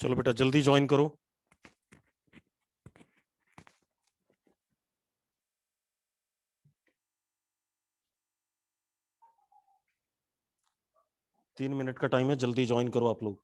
चलो बेटा जल्दी ज्वाइन करो। तीन मिनट का टाइम है, जल्दी ज्वाइन करो आप लोग।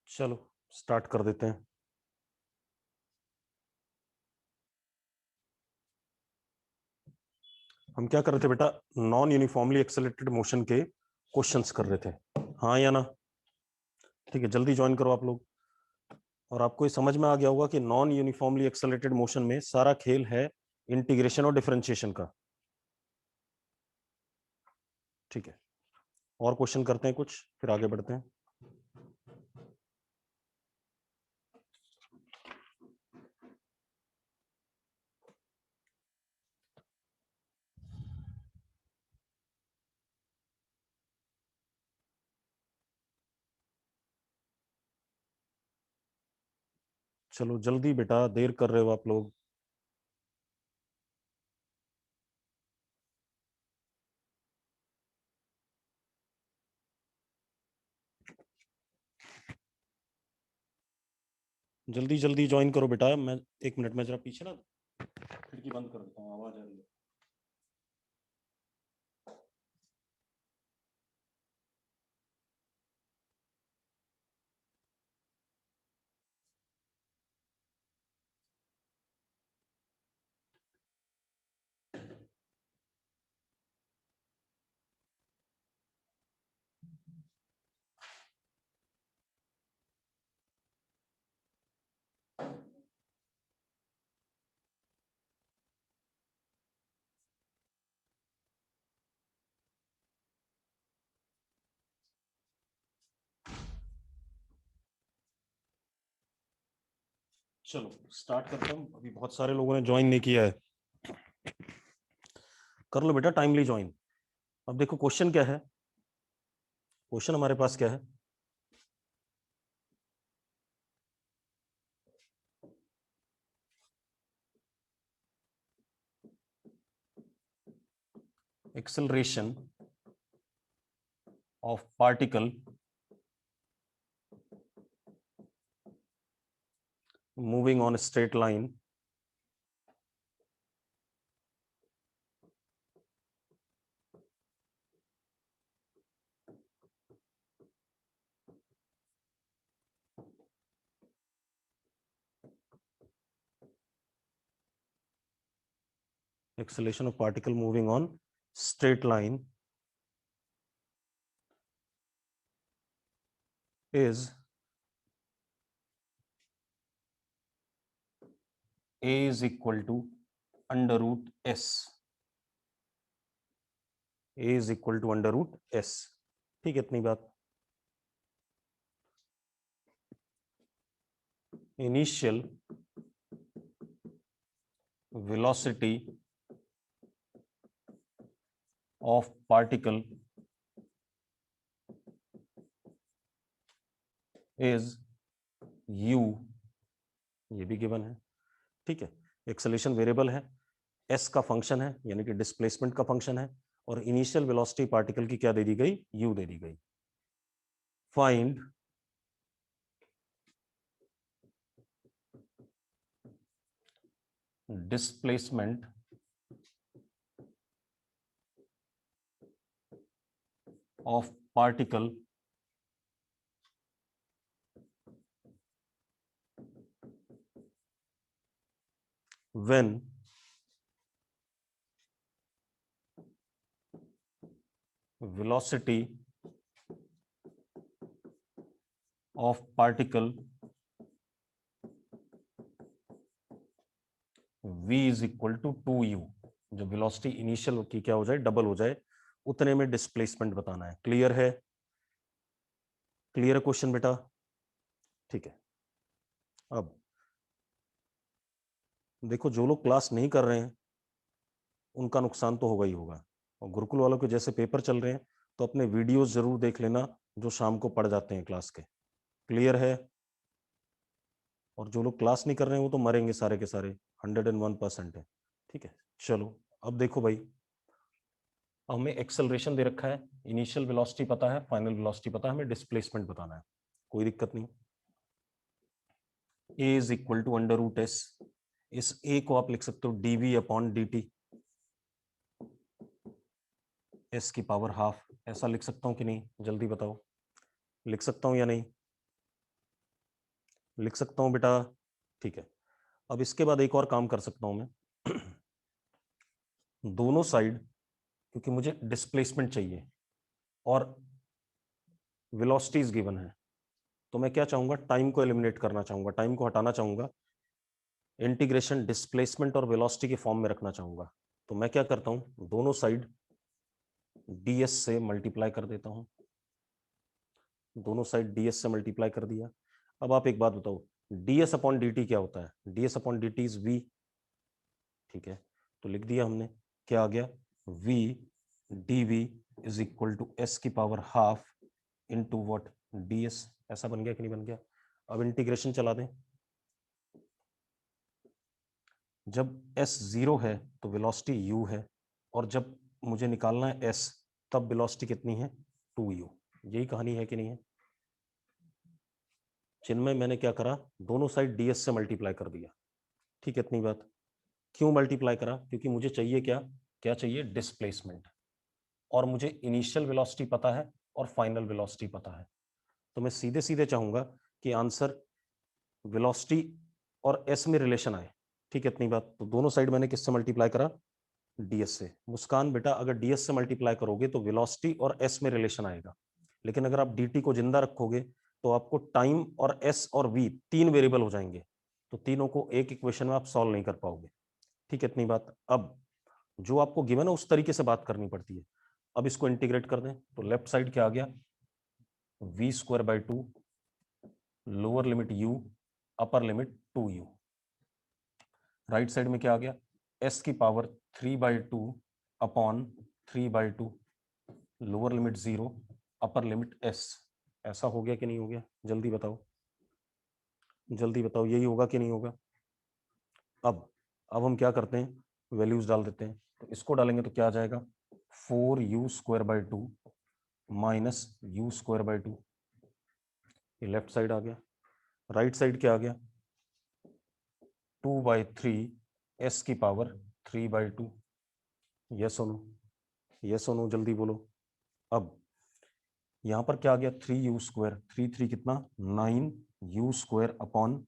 चलो स्टार्ट कर देते हैं। हम क्या कर रहे थे बेटा, नॉन यूनिफॉर्मली एक्सेलरेटेड मोशन के क्वेश्चंस कर रहे थे, हाँ या ना? ठीक है, जल्दी ज्वाइन करो आप लोग। और आपको ये समझ में आ गया होगा कि नॉन यूनिफॉर्मली एक्सेलरेटेड मोशन में सारा खेल है इंटीग्रेशन और डिफरेंशिएशन का। ठीक है, और क्वेश्चन करते हैं कुछ, फिर आगे बढ़ते हैं। चलो जल्दी बेटा, देर कर रहे हो आप लोग। जल्दी जल्दी ज्वाइन करो बेटा। मैं एक मिनट में जरा पीछे ना खिड़की बंद कर देता हूँ, आवाज आ रही है। चलो स्टार्ट करता हूँ, अभी बहुत सारे लोगों ने ज्वाइन नहीं किया है। कर लो बेटा टाइमली ज्वाइन। अब देखो क्वेश्चन क्या है, क्वेश्चन हमारे पास क्या है। Acceleration of particle moving on a straight line acceleration of particle moving on straight line is a is equal to under root s, a is equal to under root s। ठीक है, इतनी बात। Initial velocity of particle is u ये भी given है, ठीक है। Acceleration variable है, एस का फंक्शन है यानी कि डिस्प्लेसमेंट का फंक्शन है, और इनिशियल वेलोसिटी पार्टिकल की क्या दे दी गई, यू दे दी गई। Find displacement of particle when velocity of particle v is equal to 2u। जब वेलोसिटी इनिशियल की क्या हो जाए, डबल हो जाए, उतने में डिस्प्लेसमेंट बताना है। क्लियर है? क्लियर है क्वेश्चन बेटा? ठीक है। अब देखो, जो लोग क्लास नहीं कर रहे हैं उनका नुकसान तो होगा ही होगा, और गुरुकुल वालों के जैसे पेपर चल रहे हैं तो अपने वीडियोस जरूर देख लेना जो शाम को पढ़ जाते हैं क्लास के। क्लियर है? और जो लोग क्लास नहीं कर रहे हैं वो तो मरेंगे सारे के सारे, 101% है। ठीक है, चलो अब देखो भाई, हमें एक्सेलरेशन दे रखा है, इनिशियल वेलोसिटी पता है, फाइनल वेलोसिटी पता है, हमें डिस्प्लेसमेंट बताना है। कोई दिक्कत नहीं। a is equal to under root S, इस a को आप लिख सकते हो dv अपॉन dt, s की पावर हाफ। ऐसा लिख सकता हूं कि नहीं, जल्दी बताओ, लिख सकता हूं या नहीं? लिख सकता हूं बेटा? ठीक है। अब इसके बाद एक और काम कर सकता हूं मैं दोनों साइड, क्योंकि मुझे डिस्प्लेसमेंट चाहिए और वेलोसिटीज गिवन है, तो मैं क्या चाहूंगा, टाइम को एलिमिनेट करना चाहूंगा, टाइम को हटाना चाहूंगा, इंटीग्रेशन डिस्प्लेसमेंट और वेलोसिटी के फॉर्म में रखना चाहूंगा। तो मैं क्या करता हूं, दोनों साइड ds से मल्टीप्लाई कर देता हूं, दोनों साइड ds से मल्टीप्लाई कर दिया। अब आप एक बात बताओ, ds अपॉन dt क्या होता है? ds upon dt is v, ठीक है, तो लिख दिया हमने, क्या आ गया, v dv is equal to s की power half into what, ds। ऐसा बन गया कि नहीं बन गया? अब इंटीग्रेशन चला दें, जब s 0 है तो वेलोसिटी u है, और जब मुझे निकालना है s तब वेलोसिटी कितनी है, 2u। यही कहानी है कि नहीं है? जिनमें मैंने क्या करा, दोनों साइड ds से मल्टीप्लाई कर दिया। ठीक है, इतनी बात। क्यों मल्टीप्लाई करा? क्योंकि मुझे चाहिए क्या, क्या चाहिए, डिस्प्लेसमेंट, और मुझे इनिशियल वेलोसिटी पता है और फाइनल वेलोसिटी पता है। तो मैं सीधे सीधे चाहूंगा कि आंसर वेलोसिटी और s में रिलेशन आए। ठीक है, इतनी बात। तो दोनों साइड मैंने किससे मल्टीप्लाई करा, ds से। मुस्कान बेटा, अगर ds से मल्टीप्लाई करोगे तो वेलोसिटी और s में रिलेशन आएगा, लेकिन अगर आप dt को जिंदा रखोगे तो आपको टाइम और s और v तीन वेरिएबल हो जाएंगे, तो तीनों को एक इक्वेशन में आप सॉल्व नहीं कर पाओगे। ठीक है, इतनी बात। अब जो आपको गिवन है उस तरीके से बात करनी पड़ती है। अब इसको इंटीग्रेट कर दें तो लेफ्ट साइड क्या आ गया, v square by 2, lower limit u, upper limit 2u। Right side में क्या आ गया, s की power 3/2 upon 3/2, lower limit 0, upper limit s। ऐसा हो गया कि नहीं हो गया, जल्दी बताओ, जल्दी बताओ, यही होगा कि नहीं होगा? अब हम क्या करते हैं, वैल्यूज डाल देते हैं। तो इसको डालेंगे तो क्या आ जाएगा, 4u square by 2 minus u square by 2, ये लेफ्ट साइड आ गया। राइट साइड क्या आ गया, 2/3 s की पावर 3/2। यस और नो, यस और नो, जल्दी बोलो। अब यहां पर क्या आ गया, 3u स्क्वायर, 3 कितना, 9u square upon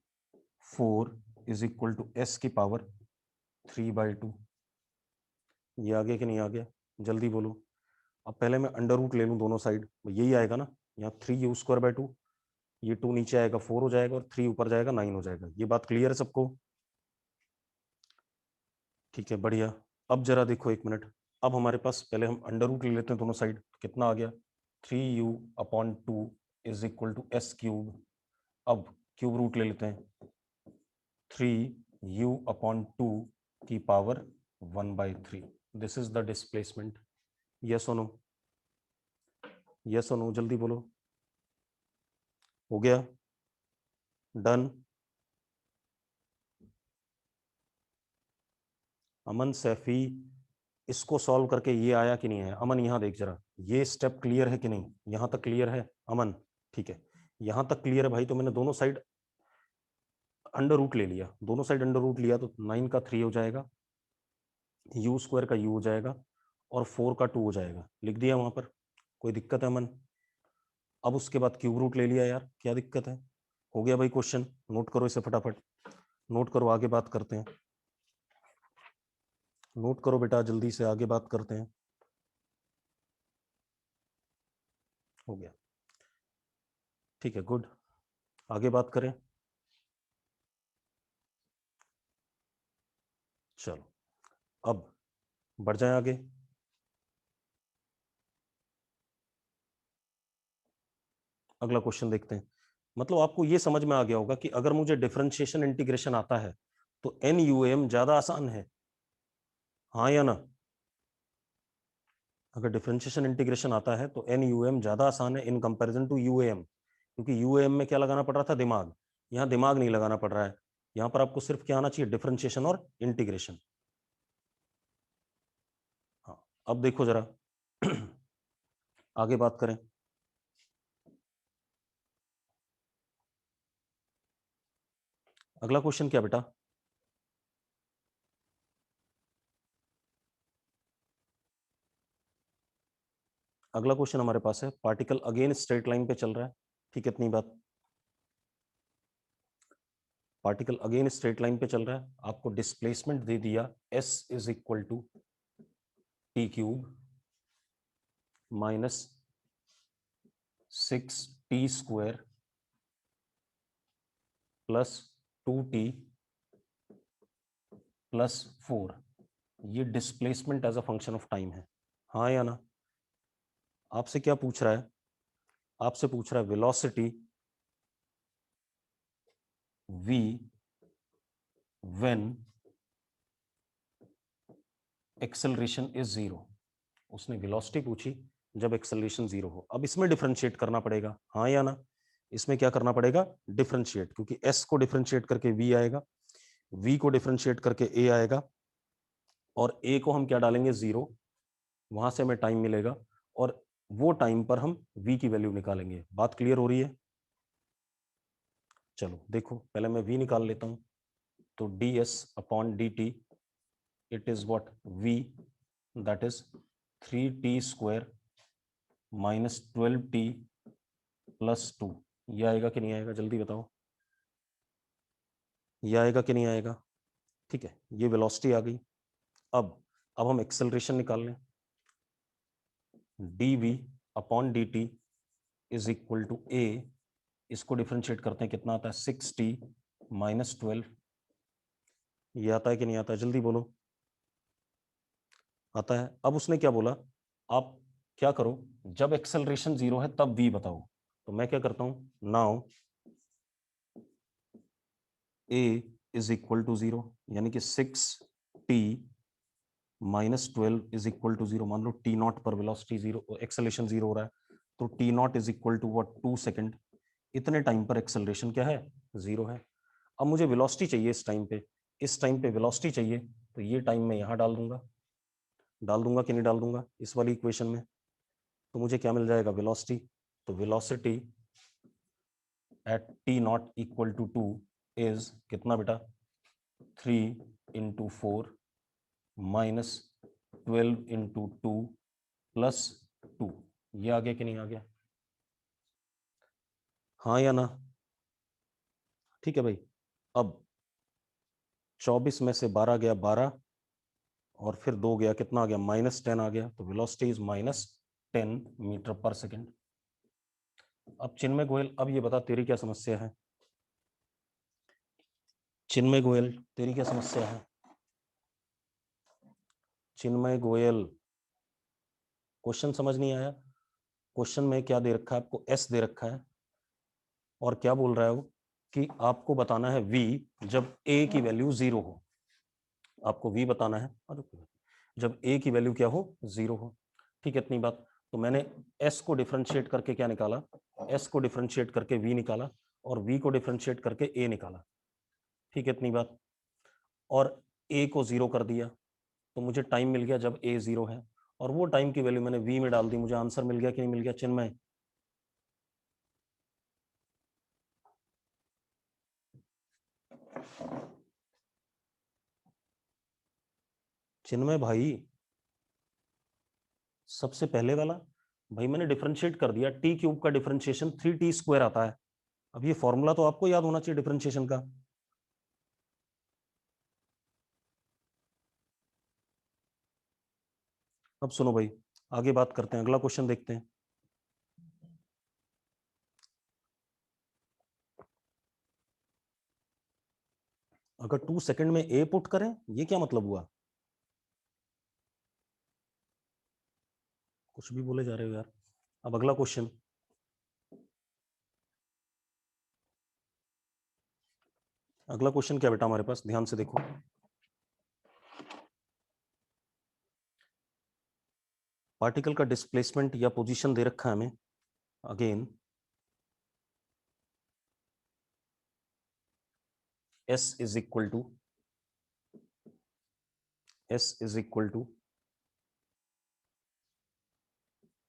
4 is equal to s की पावर 3/2। ये आ गया कि नहीं आ गया, जल्दी बोलो। अब पहले मैं अंडर रूट ले लूँ दोनों साइड, यही आएगा ना, यहाँ 3u स्क्वायर बाई 2, ये 2 नीचे आएगा 4 हो जाएगा, और 3 ऊपर जाएगा 9 हो जाएगा। ये बात क्लियर है सबको? ठीक है, बढ़िया। अब जरा देखो एक मिनट, अब हमारे पास, पहले हम अंडर रूट ले लेते हैं दोनों साइड, कितना आ गया, 3u upon 2 is equal to s cube. अब क्यूब रूट ले लेते हैं, 3u अपॉन 2 की power 1/3। This is the displacement. Yes और नो, यस और नो, जल्दी बोलो। हो गया, डन। अमन सैफी, इसको सॉल्व करके ये आया कि नहीं आया? अमन यहाँ देख जरा, ये स्टेप क्लियर है कि नहीं? यहाँ तक क्लियर है अमन? ठीक है, यहाँ तक क्लियर है भाई। तो मैंने दोनों साइड अंडर रूट ले लिया, दोनों साइड अंडर रूट लिया तो 9 का 3 हो जाएगा, यू स्क्वायर का यू हो जाएगा, और 4 का 2 हो जाएगा। लिख दिया वहां पर, कोई दिक्कत है अमन? अब उसके बाद क्यूब रूट ले लिया यार, क्या दिक्कत है? हो गया भाई क्वेश्चन। नोट करो इसे फटाफट, नोट करो, आगे बात करते हैं। नोट करो बेटा, जल्दी से आगे बात करते हैं। हो गया, ठीक है, गुड। आगे बात करें, चलो अब बढ़ जाए आगे। अगला क्वेश्चन देखते हैं। मतलब आपको ये समझ में आ गया होगा कि अगर मुझे डिफरेंशिएशन इंटीग्रेशन आता है तो एन यू एम ज्यादा आसान है, हाँ या ना? अगर डिफरेंशिएशन इंटीग्रेशन आता है तो एन यू एम ज्यादा आसान है in comparison to U M, क्योंकि यू एम में क्या लगाना पड़ रहा था? दिमाग। यहाँ दिमाग नहीं लगाना पड़ रहा है, यहाँ पर आपको सिर्फ क्या आना चाहिए? डिफरेंशिएशन और इंटीग्रेशन। हाँ, अब देखो जरा आगे बात करें। अगला क्वेश्चन क्या बेटा? अगला क्वेश्चन हमारे पास है, पार्टिकल अगेन स्ट्रेट लाइन पे चल रहा है, ठीक है, इतनी बात। पार्टिकल अगेन स्ट्रेट लाइन पे चल रहा है, आपको डिस्प्लेसमेंट दे दिया s is equal to T cube minus 6t² plus 2t plus 4। ये displacement as a function of time है, हाँ या ना? आपसे क्या पूछ रहा है? आपसे पूछ रहा है velocity v when acceleration is zero. उसने वेलोसिटी पूछी जब एक्सेलरेशन जीरो हो। अब इसमें डिफरेंशिएट करना पड़ेगा, हाँ या ना? इसमें क्या करना पड़ेगा? डिफरेंशिएट, क्योंकि s को डिफरेंशिएट करके v आएगा, v को डिफरेंशिएट करके a आएगा, और a को हम क्या डालेंगे? जीरो। वहां से हमें टाइम मिलेगा, और वो टाइम पर हम v की वैल्यू निकालेंगे। बात क्लियर हो रही है? चलो देखो, पहले मैं v निकाल लेता हूं। तो ds upon dt, it is what? v, that is 3t² minus 12t plus 2। ये आएगा कि नहीं आएगा? जल्दी बताओ, ये आएगा कि नहीं आएगा? ठीक है, ये वेलोसिटी आ गई। अब हम एक्सेलरेशन निकाल लें। dv upon dt is equal to a, इसको डिफरेंशिएट करते हैं, कितना आता है? 6t minus 12। ये आता है कि नहीं आता है? जल्दी बोलो, आता है। अब उसने क्या बोला? आप क्या करो, जब एक्सेलरेशन जीरो है तब v बताओ। तो मैं क्या करता हूं, now a is equal to zero, यानी कि 6t minus 12 is equal to zero. मान लो टी नॉट पर वेलोसिटी जीरो, एक्सेलरेशन जीरो हो रहा है, तो T naught is equal to what? 2 second. इतने टाइम पर एक्सेलरेशन क्या है? जीरो है। अब मुझे वेलोसिटी चाहिए इस टाइम पे, इस टाइम पे वेलोसिटी चाहिए, तो ये टाइम मैं यहाँ डाल दूंगा। डाल दूंगा कि नहीं डाल दूंगा इस वाली इक्वेशन में? तो मुझे क्या मिल जाएगा? वेलोसिटी। तो velocity at T naught equal to 2 is कितना बेटा? 3 × 4 माइनस 12 × 2 प्लस 2। ये आ गया कि नहीं आ गया? हाँ या ना? ठीक है भाई। अब 24 में से 12 गया 12, और फिर 2 गया, कितना आ गया? -10 आ गया। तो वेलोसिटी इज -10 मीटर पर सेकेंड। अब चिन्मय गोयल, अब ये बता तेरी क्या समस्या है? चिन्मय गोयल, तेरी क्या समस्या है? चिन्मय गोयल, क्वेश्चन समझ नहीं आया? क्वेश्चन में क्या दे रखा है आपको? एस दे रखा है, और क्या बोल रहा है वो? कि आपको बताना है v जब a की वैल्यू जीरो हो। आपको v बताना है, और जब a की वैल्यू क्या हो? जीरो हो। ठीक है, इतनी बात। तो मैंने s को डिफरेंशिएट करके क्या निकाला? s को डिफरेंशिएट करके v निकाला, और v को डिफरेंशिएट करके a निकाला। ठीक है, इतनी बात। और a को जीरो कर दिया, तो मुझे टाइम मिल गया जब a 0 है, और वो टाइम की वैल्यू मैंने v में डाल दी, मुझे आंसर मिल गया कि नहीं मिल गया चिन्मय? चिन्मय भाई, सबसे पहले वाला भाई मैंने डिफरेंशिएट कर दिया, टी क्यूब का डिफरेंशिएशन 3t स्क्वायर आता है। अब ये फॉर्मूला तो आपको याद होना चाहिए डिफरेंशिएशन का। अब सुनो भाई, आगे बात करते हैं, अगला क्वेश्चन देखते हैं। अगर 2 सेकंड में a पुट करें, ये क्या मतलब हुआ? कुछ भी बोले जा रहे हो यार। अब अगला क्वेश्चन, अगला क्वेश्चन क्या बेटा हमारे पास, ध्यान से देखो। पार्टिकल का डिस्प्लेसमेंट या पोजीशन दे रखा है हमें। Again s is equal to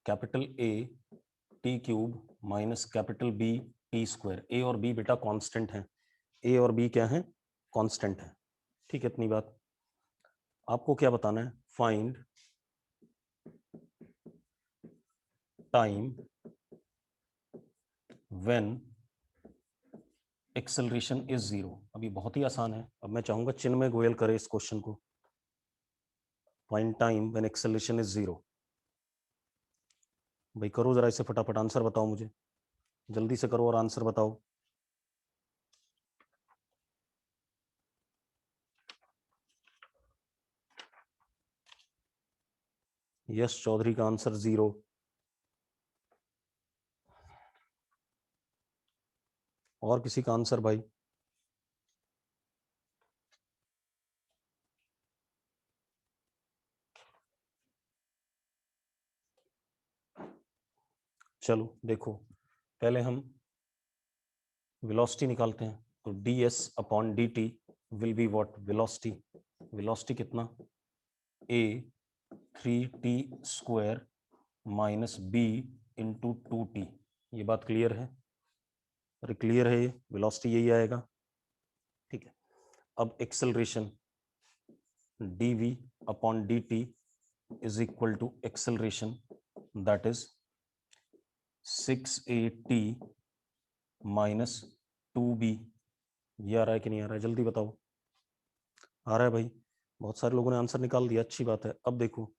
capital A T cube minus capital B T square. A और बी बेटा कांस्टेंट है, ए और बी क्या है? कांस्टेंट है। ठीक है, इतनी बात। आपको क्या बताना है? Find time when acceleration is zero. अभी बहुत ही आसान है। अब मैं चाहूंगा चिन्मय गोयल करे इस क्वेश्चन को। Find time when acceleration is zero. भाई करो जरा इसे फटाफट, आंसर बताओ मुझे, जल्दी से करो और आंसर बताओ। यश चौधरी का आंसर 0। और किसी का आंसर भाई? चलो देखो, पहले हम वेलोसिटी निकालते हैं। तो ds upon dt will be what? Velocity. Velocity कितना? a 3t square minus b into 2t। ये बात क्लियर है? अरे क्लियर है, ये वेलोसिटी यही आएगा। ठीक है, अब acceleration dv upon dt is equal to acceleration that is 6at minus 2b। ये आ रहा है कि नहीं आ रहा है? जल्दी बताओ। आ रहा है भाई, बहुत सारे लोगों ने आंसर निकाल दिया, अच्छी बात है। अब देखो,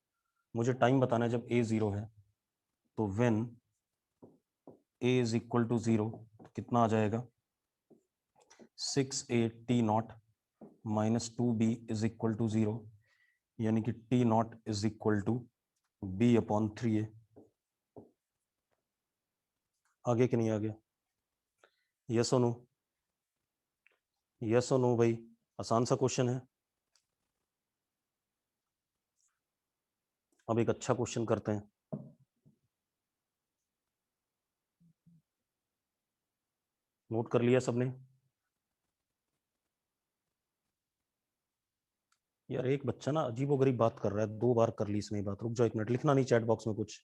मुझे टाइम बताना है जब a 0 है। तो when a is equal to 0 कितना आ जाएगा? 6at0 minus 2b is equal to 0, यानी कि t0 is equal to b upon 3a। आगे कि नहीं आ गया? यस और नो? यस और नो भाई? आसान सा क्वेश्चन है। अब एक अच्छा क्वेश्चन करते हैं। नोट कर लिया सबने? यार एक बच्चा ना अजीबोगरीब बात कर रहा है, 2 बार कर ली इसने बात। रुक जाओ एक मिनट, लिखना नहीं चैट बॉक्स में कुछ।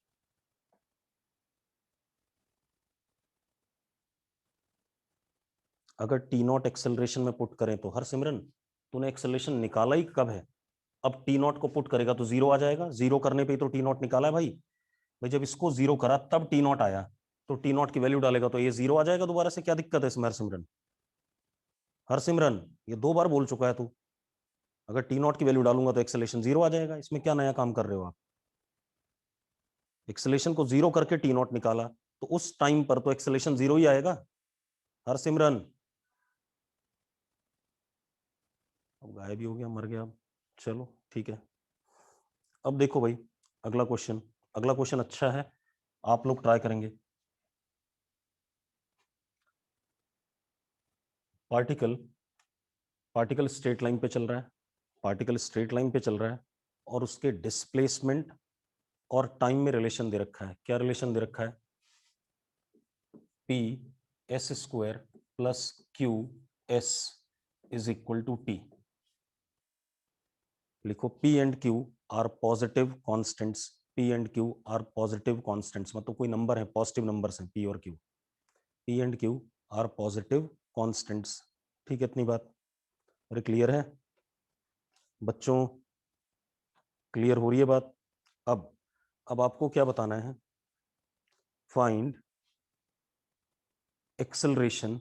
अगर टी नॉट एक्सेलरेशन में पुट करें तो, हर सिमरन तूने एक्सेलरेशन निकाला ही कब है? अब टी नॉट को पुट करेगा तो 0 आ जाएगा, 0 करने पे ही तो टी नॉट निकाला है भाई। भाई जब इसको 0 करा तब टी नॉट आया, तो टी नॉट की वैल्यू डालेगा तो ये 0 आ जाएगा दोबारा से। क्या दिक्कत है इसमें हर सिमरन? हर सिमरन ये 2 बार बोल चुका है तू। अगर टी नॉट की वैल्यू डालूंगा तो एक्सेलेशन 0 आ जाएगा। इसमें क्या नया काम कर रहे हो आप? एक्सेलेशन को 0 करके टी नॉट निकाला, तो उस टाइम पर तो एक्सेलेशन 0 ही आएगा हर सिमरन। अब गायब ही हो गया, मर गया अब। चलो ठीक है। अब देखो भाई, अगला क्वेश्चन, अगला क्वेश्चन अच्छा है, आप लोग ट्राई करेंगे। पार्टिकल पार्टिकल स्ट्रेट लाइन पे चल रहा है, पार्टिकल स्ट्रेट लाइन पे चल रहा है, और उसके डिस्प्लेसमेंट और टाइम में रिलेशन दे रखा है। क्या रिलेशन दे रखा है? P S square plus Q S is equal to T. लिखो P and Q are positive constants, P and Q are positive constants, मतलब कोई नंबर है, पॉजिटिव नंबर्स हैं P और Q, P and Q are positive constants. ठीक है, इतनी बात अरे क्लियर है बच्चों, क्लियर हो रही है बात? अब आपको क्या बताना है, फाइंड एक्सेलरेशन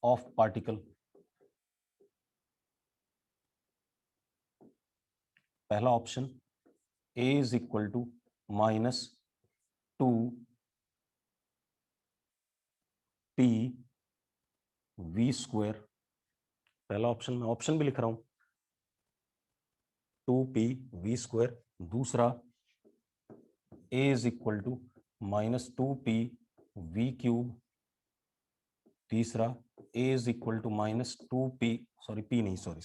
ऑफ पार्टिकल। पहला option a is equal to -2 p v square, पहला ऑप्शन, मैं ऑप्शन भी लिख रहा हूं, 2p v स्क्वायर। दूसरा a is equal to -2p v cube. तीसरा a is equal to -2p, sorry p नहीं, सॉरी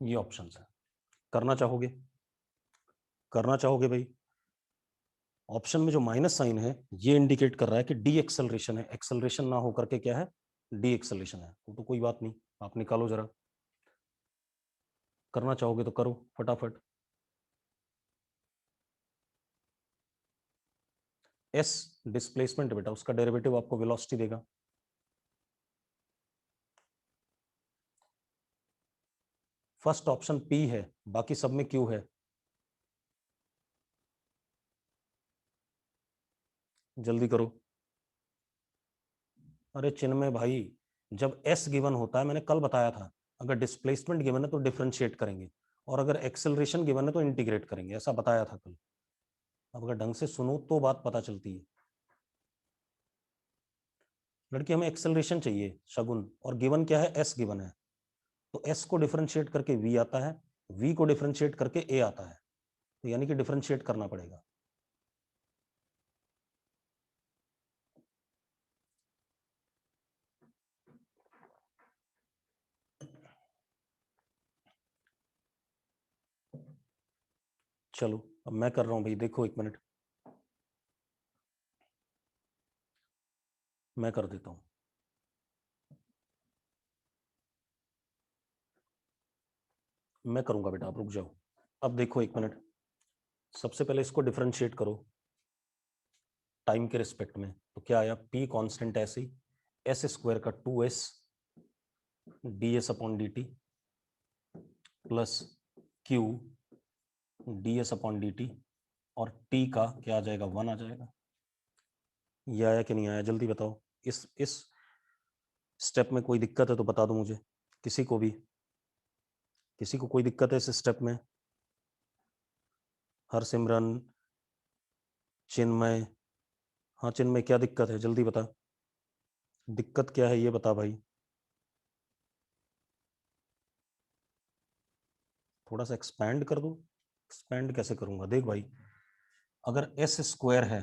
ये ऑप्शंस है। करना चाहोगे भाई? ऑप्शन में जो माइनस साइन है ये इंडिकेट कर रहा है कि डी एक्सेलरेशन है, एक्सेलरेशन ना होकर के क्या है, डी एक्सेलरेशन है। तो कोई बात नहीं, आप निकालो जरा, करना चाहोगे तो करो फटाफट। एस डिस्प्लेसमेंट बेटा, उसका डेरिवेटिव आपको वेलोसिटी देगा। फर्स्ट ऑप्शन पी है, बाकी सब में क्यू है। जल्दी करो। अरे चिन्मय भाई, जब एस गिवन होता है, मैंने कल बताया था, अगर डिस्प्लेसमेंट गिवन है तो डिफरेंशिएट करेंगे, और अगर एक्सेलरेशन गिवन है तो इंटीग्रेट करेंगे, ऐसा बताया था कल। अब अगर ढंग से सुनो तो बात पता चलती है। लड़की, हमें एक्सेलरेशन चाहिए शगुन, और गिवन क्या है, एस गिवन है, तो एस को डिफरेंशिएट करके वी आता है, वी को डिफरेंशिएट करके ए आता है, तो यानी कि डिफरेंशिएट करना पड़ेगा। चलो अब मैं कर रहा हूं भाई, देखो एक मिनट, मैं कर देता हूं। मैं करूंगा बेटा, आप रुक जाओ। अब देखो एक मिनट, सबसे पहले इसको डिफरेंशिएट करो टाइम के रिस्पेक्ट में, तो क्या आया, p कांस्टेंट ऐसे ही, एस स्क्वायर का 2s ds upon D T plus q ds upon D T, और t का क्या आ जाएगा, 1 आ जाएगा। ये आया कि नहीं आया, जल्दी बताओ। इस स्टेप में कोई दिक्कत है तो बता दो मुझे, किसी को भी, किसी को कोई दिक्कत है इस स्टेप में? हरसिमरन, चिन्मय, हाँ चिन्मय क्या दिक्कत है, जल्दी बता, दिक्कत क्या है ये बता भाई। थोड़ा सा एक्सपैंड कर दो। एक्सपैंड कैसे करूंगा, देख भाई, अगर एस स्क्वायर है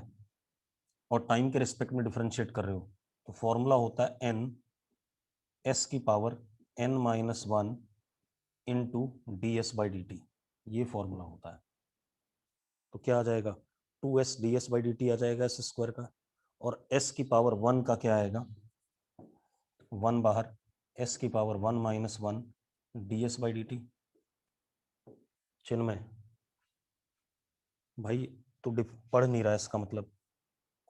और टाइम के रिस्पेक्ट में डिफरेंशिएट कर रहे हो, तो फॉर्मूला होता है एन एस की power n-1 into D S by D T, ये फॉर्मूला होता है। तो क्या आ जाएगा, 2s ds by D T आ जाएगा एस स्क्वायर का, और s की पावर 1 का क्या आएगा, 1 बाहर, s की power 1-1 ds by D T. Chinmay भाई, तू पढ़ नहीं रहा है, इसका मतलब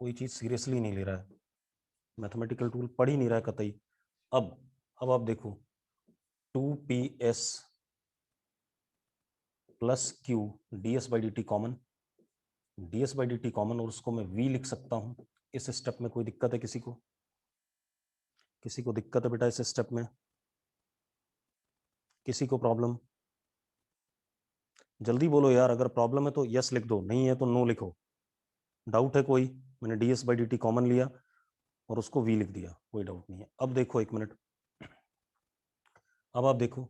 कोई चीज सीरियसली नहीं ले रहा है, मैथमेटिकल टूल पढ़ ही नहीं रहा है कतई। अब आप देखो, 2ps plus Q ds by D T common, ds by D T common, और उसको मैं v लिख सकता हूं। इस स्टेप में कोई दिक्कत है किसी को? किसी को दिक्कत है बेटा इस स्टेप में? किसी को प्रॉब्लम? जल्दी बोलो यार, अगर प्रॉब्लम है तो यस लिख दो, नहीं है तो नो लिखो। डाउट है कोई? मैंने ds by D T common लिया और उसको v लिख दिया, कोई डाउट नहीं है। अब देखो एक मिनट, अब आप देखो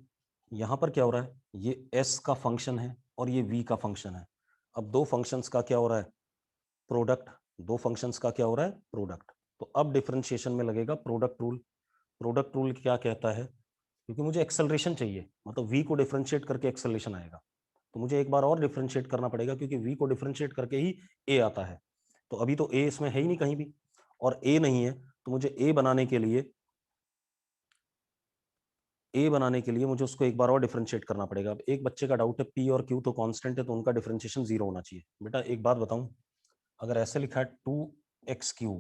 यहां पर क्या हो रहा है, ये s का फंक्शन है और ये v का फंक्शन है। अब दो फंक्शंस का क्या हो रहा है, प्रोडक्ट, दो फंक्शंस का क्या हो रहा है, प्रोडक्ट। तो अब डिफरेंशिएशन में लगेगा प्रोडक्ट रूल। प्रोडक्ट रूल क्या कहता है, क्योंकि मुझे एक्सेलरेशन चाहिए, मतलब v को डिफरेंशिएट करके एक्सेलरेशन आएगा, तो मुझे एक बार और डिफरेंशिएट करना पड़ेगा, क्योंकि v को डिफरेंशिएट करके ही a आता है। तो अभी तो a इसमें है ही नहीं कहीं भी, और a नहीं है, तो मुझे a बनाने के लिए मुझे उसको एक बार और डिफरेंशिएट करना पड़ेगा। अब एक बच्चे का डाउट है p और q तो कांस्टेंट है, तो उनका डिफरेंशिएशन 0 होना चाहिए। बेटा एक बात बताऊं, अगर ऐसे लिखा है 2x³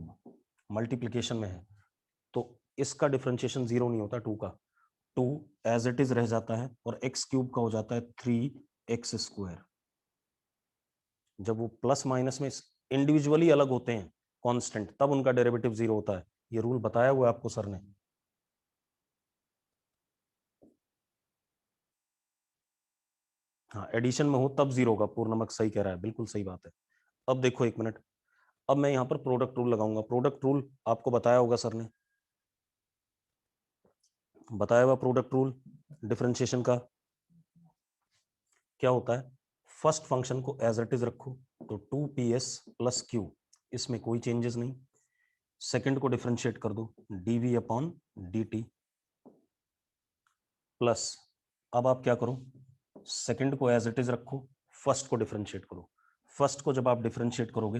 मल्टीप्लीकेशन में है, तो इसका डिफरेंशिएशन 0 नहीं होता 2 का। 2 एज इट इज रह जाता है, और x³ का हो जाता है 3x²। जब वो प्लस माइनस में इंडिविजुअली अलग होते हैं कांस्टेंट, तब उनका डेरिवेटिव 0 होता है। ये रूल बताया हुआ है आपको सर ने। हाँ, एडिशन में हो तब 0 होगा, पूर्ण नमक सही कह रहा है, बिल्कुल सही बात है। अब देखो एक मिनट, अब मैं यहाँ पर प्रोडक्ट रूल लगाऊंगा। प्रोडक्ट रूल आपको बताया होगा सर ने, बताया हुआ प्रोडक्ट रूल डिफरेंशिएशन का क्या होता है। फर्स्ट फंक्शन को एज इट इज रखो, तो 2ps प्लस क्यू, इसमें कोई चेंजेस नहीं। सेकंड को डिफरेंशिएट कर दो, dv/dt प्लस, अब आप क्या करो, सेकंड को एज इट इज रखो, फर्स्ट को डिफरेंशिएट करो। फर्स्ट को जब आप डिफरेंशिएट करोगे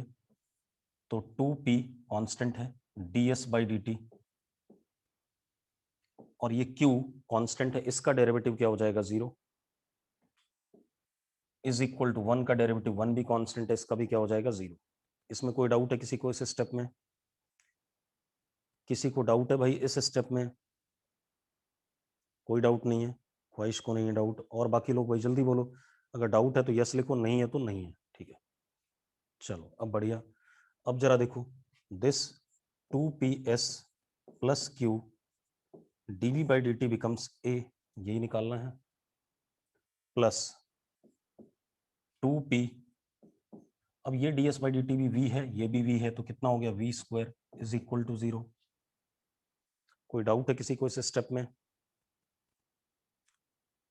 तो 2p कांस्टेंट है, ds/dt, और ये q कांस्टेंट है, इसका डेरिवेटिव क्या हो जाएगा 0, इज इक्वल टू 1 का डेरिवेटिव 1 भी कांस्टेंट है, इसका भी क्या हो जाएगा 0। इसमें कोई डाउट है किसी को इस स्टेप में? किसी को डाउट है भाई इस स्टेप में? कोई डाउट नहीं है, ख्वाहिश को नहीं है डाउट। और बाकी लोग भाई जल्दी बोलो, अगर डाउट है तो यस लिखो, नहीं है तो नहीं है, ठीक है। चलो अब बढ़िया, अब जरा देखो, this 2ps plus Q dv/dt becomes a, यही निकालना है, प्लस 2p, अब ये ds/dt भी v है, ये भी v है, तो कितना हो गया v² इज इक्वल टू 0। कोई डाउट है किसी को इस स्टेप में?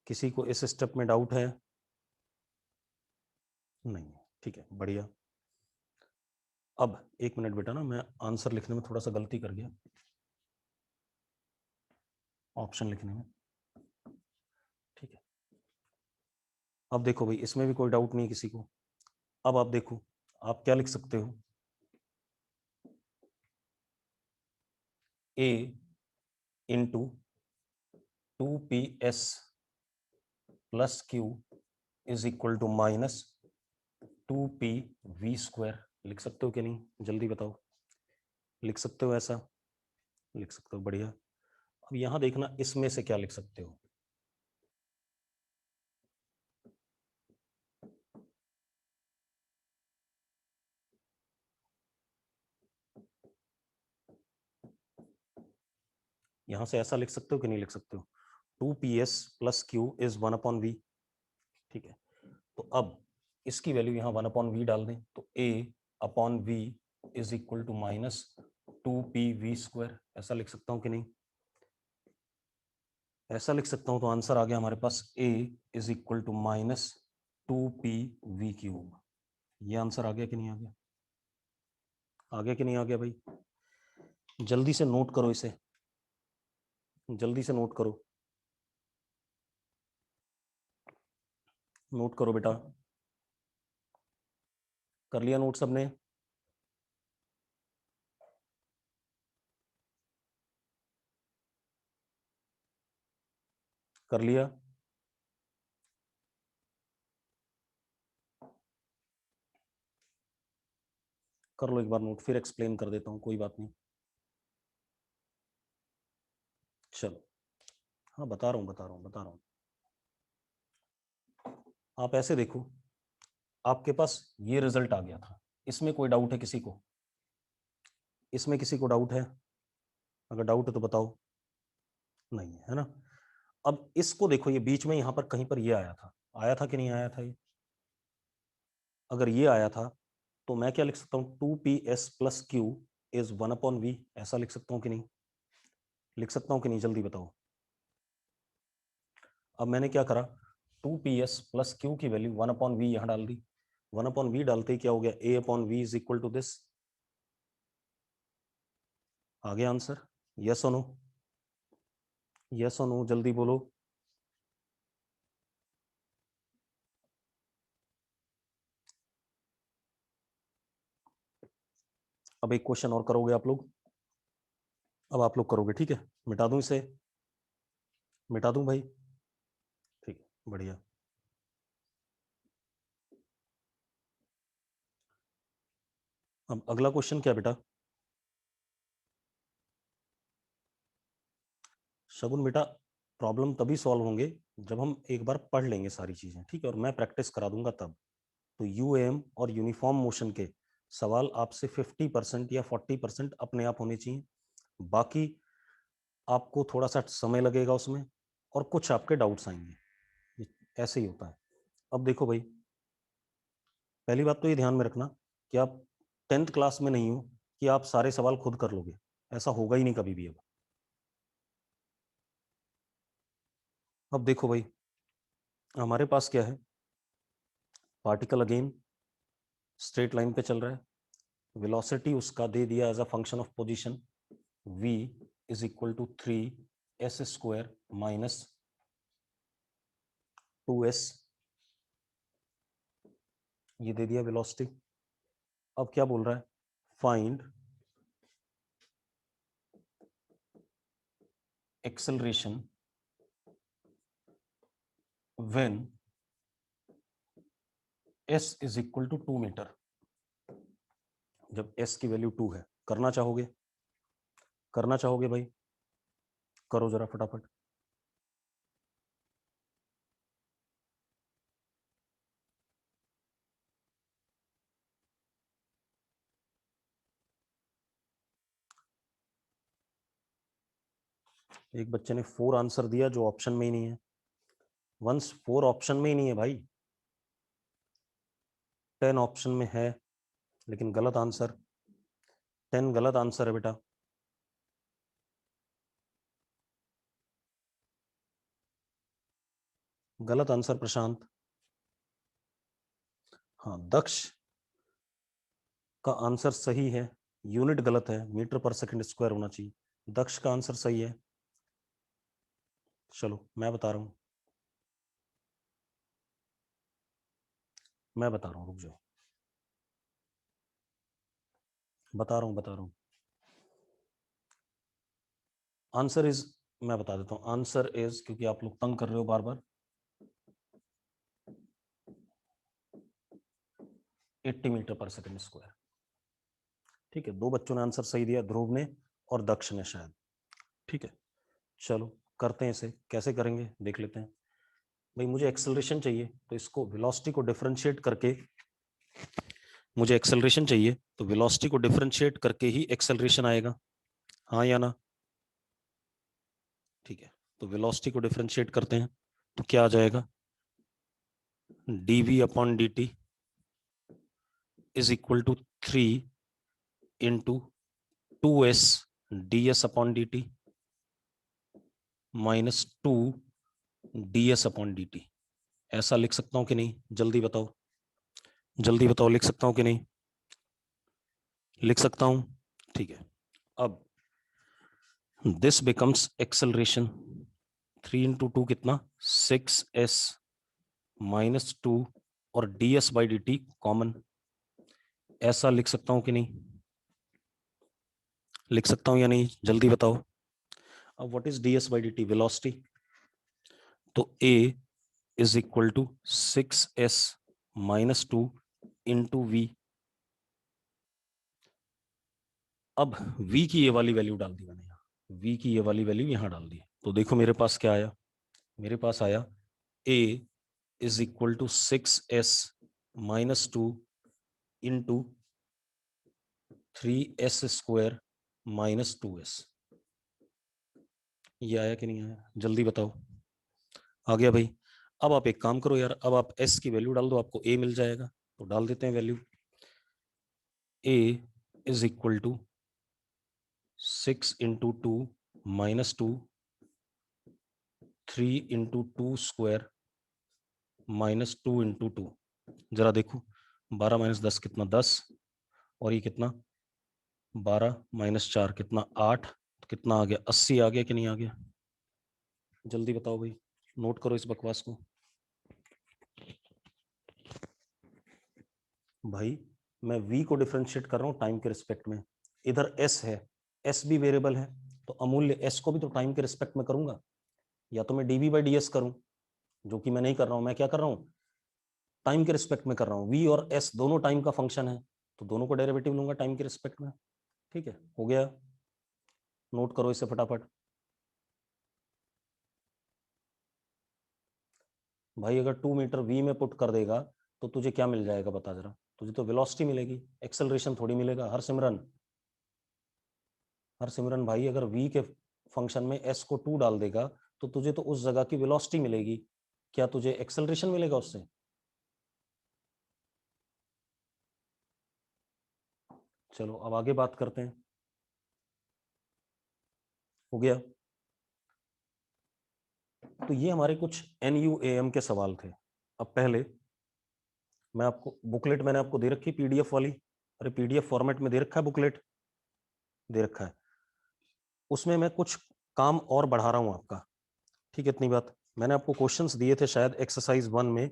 किसी को इस स्टेप में डाउट है? नहीं, ठीक है, बढ़िया। अब एक मिनट बेटा ना, मैं आंसर लिखने में थोड़ा सा गलती कर गया, ऑप्शन लिखने में, ठीक है। अब देखो भाई, इसमें भी कोई डाउट नहीं है किसी को। अब आप देखो, आप क्या लिख सकते हो, a into 2ps plus Q is equal to minus 2pv²। लिख सकते हो कि नहीं, जल्दी बताओ, लिख सकते हो ऐसा? लिख सकते हो, बढ़िया। अब यहां देखना, इसमें से क्या लिख सकते हो। यहां से ऐसा लिख सकते हो कि नहीं लिख सकते हो, 2ps plus Q is 1/v, ठीक है। तो अब इसकी वैल्यू यहाँ 1/v डाल दें, तो a/v is equal to minus 2pv²। ऐसा लिख सकता हूँ कि नहीं? ऐसा लिख सकता हूँ, तो आंसर आ गया हमारे पास a is equal to minus 2pv³। ये आंसर आ गया कि नहीं आ गया? आ गया कि नहीं आ गया भाई? जल्दी से नोट करो इसे, जल्दी से नोट करो, नोट करो बेटा। कर लिया नोट सबने? कर लिया? कर लो एक बार नोट, फिर एक्सप्लेन कर देता हूँ, कोई बात नहीं। चलो, हाँ बता रहा हूँ, बता रहा हूँ, बता रहा हूँ। आप ऐसे देखो, आपके पास ये रिजल्ट आ गया था, इसमें कोई डाउट है किसी को? इसमें किसी को डाउट है? अगर डाउट है तो बताओ। नहीं है ना? अब इसको देखो, ये बीच में यहाँ पर कहीं पर ये आया था, आया था कि नहीं आया था ये? अगर ये आया था, तो मैं क्या लिख सकता हूँ, 2ps plus Q is 1/v, ऐसा लिख सकता हूँ कि नहीं? लिख सकता हूँ कि नहीं, जल्दी बताओ। अब मैंने क्या करा, 2ps प्लस क्यू की वैल्यू 1/v यहाँ डाल दी। 1/v डालते ही क्या हो गया, a/v is equal to this. आ गया आंसर? यस और नो? यस और नो, जल्दी बोलो। अब एक क्वेश्चन और करोगे आप लोग, अब आप लोग करोगे, ठीक है। मिटा दूं इसे, मिटा दूं भाई, ठीक है, बढ़िया। अब अगला क्वेश्चन क्या बेटा? शगुन बेटा, प्रॉब्लम तभी सॉल्व होंगे जब हम एक बार पढ़ लेंगे सारी चीजें, ठीक है, और मैं प्रैक्टिस करा दूंगा तब। तो यूएम और यूनिफॉर्म मोशन के सवाल आपसे 50% या 40% अपने आप होने चाहिए, बाकी आपको थोड़ा सा समय लगेगा उसमें, और कुछ आपके डाउट्स आएंगे, ऐसे ही होता है। अब देखो भाई, पहली बात तो ये ध्यान में रखना कि आप 10th क्लास में नहीं हो कि आप सारे सवाल खुद कर लोगे, ऐसा होगा ही नहीं कभी भी। अब देखो भाई, हमारे पास क्या है, पार्टिकल अगेन स्ट्रेट लाइन पे चल रहा है, वेलोसिटी उसका दे दिया as a function of position, v is equal to 3s² minus 2s, ये दे दिया वेलोसिटी। अब क्या बोल रहा है, find acceleration when s is equal to 2 metre, जब s की वैल्यू 2 है। करना चाहोगे, करना चाहोगे भाई, करो जरा फटाफट। एक बच्चे ने 4 आंसर दिया जो ऑप्शन में ही नहीं है। वंस 4 ऑप्शन में ही नहीं है भाई, 10 ऑप्शन में है, लेकिन गलत आंसर, 10 गलत आंसर है बेटा। गलत आंसर प्रशांत। हाँ, दक्ष का आंसर सही है, यूनिट गलत है, मीटर पर सेकंड स्क्वायर होना चाहिए। दक्ष का आंसर सही है। चलो मैं बता रहा हूं, मैं बता रहा हूं, रुक जाओ, बता रहा हूं, बता रहा हूं। आंसर इज, मैं बता देता हूं, आंसर इज, क्योंकि आप लोग तंग कर रहे हो बार बार, 80 मीटर पर सेकंड स्क्वायर। ठीक है, 2 बच्चों ने आंसर सही दिया, ध्रुव ने और दक्ष ने शायद। ठीक है, चलो करते हैं इसे, कैसे करेंगे देख लेते हैं। भाई मुझे एक्सेलरेशन चाहिए, तो इसको वेलोसिटी को डिफरेंशिएट करके, मुझे एक्सेलरेशन चाहिए तो वेलोसिटी को डिफरेंशिएट करके ही एक्सेलरेशन आएगा, हाँ या ना? ठीक है, तो वेलोसिटी को डिफरेंशिएट करते हैं तो क्या आ जाएगा, dv upon dt is equal to 3 into 2s ds upon dt minus 2 ds upon dt। ऐसा लिख सकता हूं कि नहीं, जल्दी बताओ, जल्दी बताओ, लिख सकता हूं कि नहीं? लिख सकता हूं, ठीक है। अब दिस बिकम्स एक्सेलरेशन, 3 इंटू 2 कितना, 6s माइनस 2, और ds by D T common, ऐसा लिख सकता हूं कि नहीं, लिख सकता हूं या नहीं, जल्दी बताओ। अब what is ds by D T, velocity, तो a is equal to 6s minus 2 into v। अब v की ये वाली वैल्यू डाल दी मैंने यहाँ, v की ये वाली वैल्यू यहाँ डाल दी, तो देखो मेरे पास क्या आया, मेरे पास आया a is equal to 6s minus 2 into 3s² minus 2s। ये आया कि नहीं आया, जल्दी बताओ। आ गया भाई। अब आप एक काम करो यार, अब आप s की वैल्यू डाल दो, आपको a मिल जाएगा, तो डाल देते हैं value. a is equal to 6 into 2 minus 2, 3 into 2² minus 2 into 2। जरा देखो, 12 माइनस 10 कितना, 10, और ये कितना, 12 माइनस 4 कितना, 8, तो कितना आ गया, 80 आ गया कि नहीं आ गया, जल्दी बताओ भाई, नोट करो इस बकवास को भाई। मैं v को डिफरेंशिएट कर रहा हूँ टाइम के रिस्पेक्ट में, इधर s है, s भी वेरिएबल है, तो अमूल्य s को भी तो टाइम के रिस्पेक्ट में करूंगा, या तो मैं dv बाई ds करूं, जो कि मैं नहीं कर रहा हूं। मैं क्या कर रहा हूँ, टाइम के रिस्पेक्ट में कर रहा हूँ। v और s दोनों टाइम का फंक्शन है, तो दोनों को डेरिवेटिव लूंगा टाइम के रिस्पेक्ट में। ठीक है, हो गया, नोट करो इसे फटाफट। भाई अगर 2 मीटर v में पुट कर देगा तो तुझे क्या मिल जाएगा बता जरा, तुझे तो वेलोसिटी मिलेगी, एक्सेलरेशन थोड़ी मिलेगा। हर सिमरन भाई, अगर v के फंक्शन में s को 2 डाल देगा तो तुझे तो उस जगह की वेलोसिटी मिलेगी, क्या तुझे एक्सेलरेशन मिलेगा उससे? चलो अब आगे बात करते हैं। हो गया, तो ये हमारे कुछ NUAM के सवाल थे। अब पहले मैं आपको बुकलेट मैंने आपको दे रखी पीडीएफ वाली, अरे पीडीएफ फॉर्मेट में दे रखा है, बुकलेट दे रखा है, उसमें मैं कुछ काम और बढ़ा रहा हूं आपका। ठीक है, इतनी बात। मैंने आपको क्वेश्चंस दिए थे शायद एक्सरसाइज 1 में,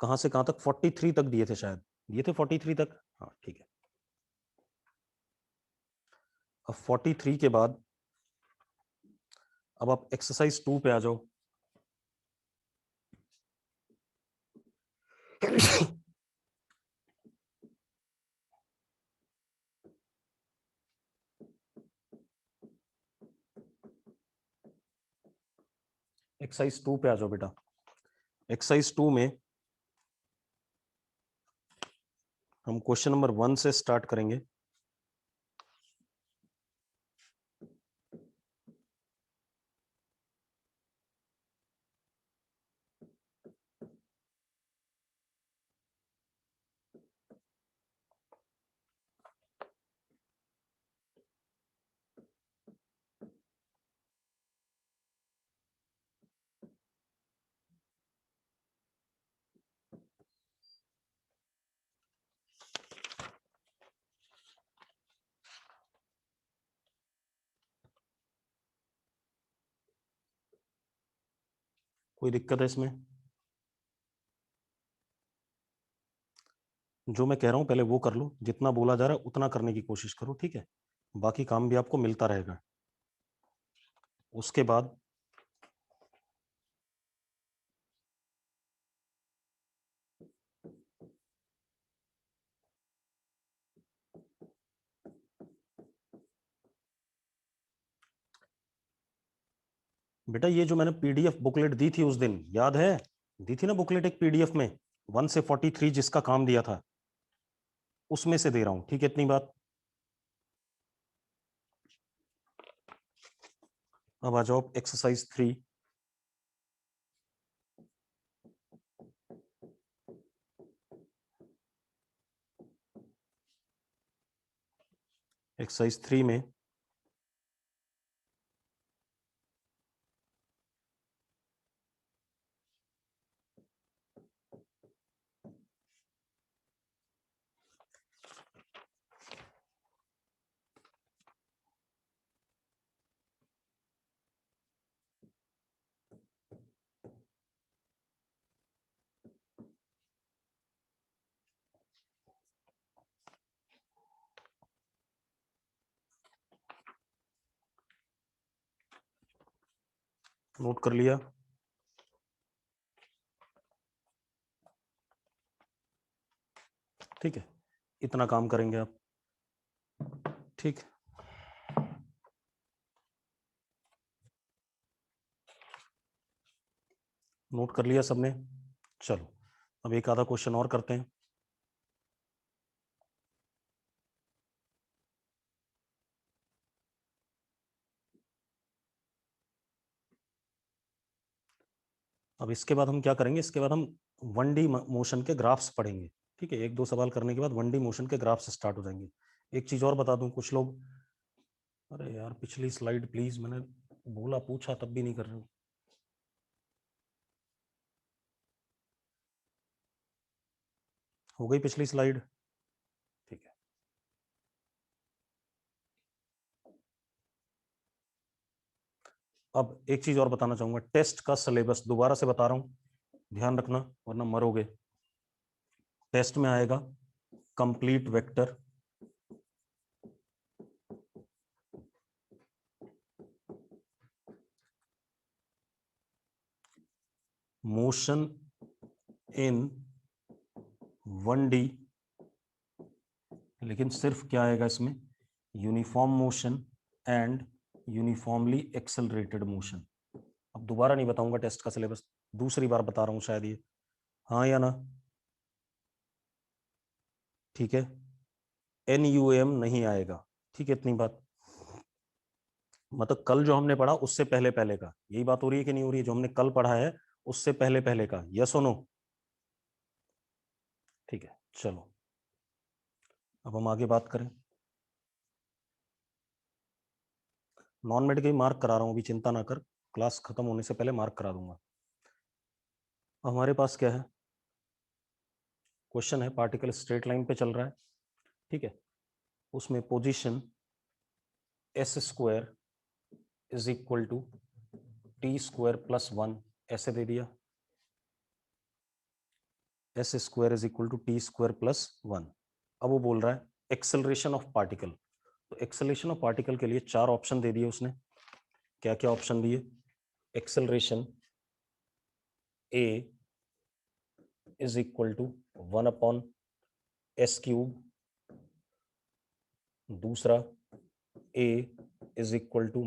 कहां से कहां तक, 43 तक दिए थे शायद, दिए थे 43 तक, हाँ ठीक है। अब 43 के बाद अब आप एक्सरसाइज 2 पे आ जाओ। एक्सरसाइज 2 पे आ जाओ बेटा। एक्सरसाइज 2 में हम क्वेश्चन नंबर 1 से स्टार्ट करेंगे। कोई दिक्कत है इसमें? जो मैं कह रहा हूं पहले वो कर लो, जितना बोला जा रहा है उतना करने की कोशिश करो, ठीक है? बाकी काम भी आपको मिलता रहेगा। उसके बाद बेटा ये जो मैंने पीडीएफ बुकलेट दी थी उस दिन, याद है? दी थी ना बुकलेट एक पीडीएफ में, 1 से 43 जिसका काम दिया था, उसमें से दे रहा हूं, ठीक है? इतनी बात। अब आ जाओ एक्सरसाइज 3। एक्सरसाइज 3 में नोट कर लिया? ठीक है, इतना काम करेंगे आप, ठीक। नोट कर लिया सबने? चलो अब एक आधा क्वेश्चन और करते हैं। अब इसके बाद हम क्या करेंगे, इसके बाद हम 1D मोशन के ग्राफ्स पढ़ेंगे। ठीक है, एक दो सवाल करने के बाद 1D मोशन के ग्राफ से स्टार्ट हो जाएंगे। एक चीज और बता दूं, कुछ लोग, अरे यार पिछली स्लाइड प्लीज, मैंने बोला पूछा तब भी नहीं कर रहे हो। हो गई पिछली स्लाइड? ठीक है। अब एक चीज और बताना चाहूंगा, टेस्ट का सिलेबस दोबारा से बता रहा हूं, ध्यान रखना वरना मरोगे। टेस्ट में आएगा complete vector motion in 1D, लेकिन सिर्फ क्या आएगा इसमें, uniform motion and uniformly accelerated motion. अब दोबारा नहीं बताऊंगा टेस्ट का सिलेबस, दूसरी बार बता रहा हूं शायद ये, हाँ या ना, ठीक है। NUAM नहीं आएगा, ठीक है, इतनी बात। मतलब कल जो हमने पढ़ा उससे पहले पहले का, यही बात हो रही है कि नहीं हो रही है, जो हमने कल पढ़ा है उससे पहले पहले का, यस और नो, ठीक है। चलो अब हम आगे बात करें। नॉन मेड के मार्क करा रहा हूं, अभी चिंता ना कर, क्लास खत्म होने से पहले मार्क करा दूंगा। हमारे पास क्या है, क्वेश्चन है, पार्टिकल स्ट्रेट लाइन पे चल रहा है, ठीक है, उसमें position s² is equal to t² plus 1 ऐसे दे दिया, s² is equal to t² plus 1। अब वो बोल रहा है एक्सेलरेशन ऑफ पार्टिकल, तो एक्सेलरेशन ऑफ पार्टिकल के लिए 4 ऑप्शन दे दिए उसने। क्या क्या ऑप्शन दिए, acceleration a is equal to 1/s³, दूसरा a is equal to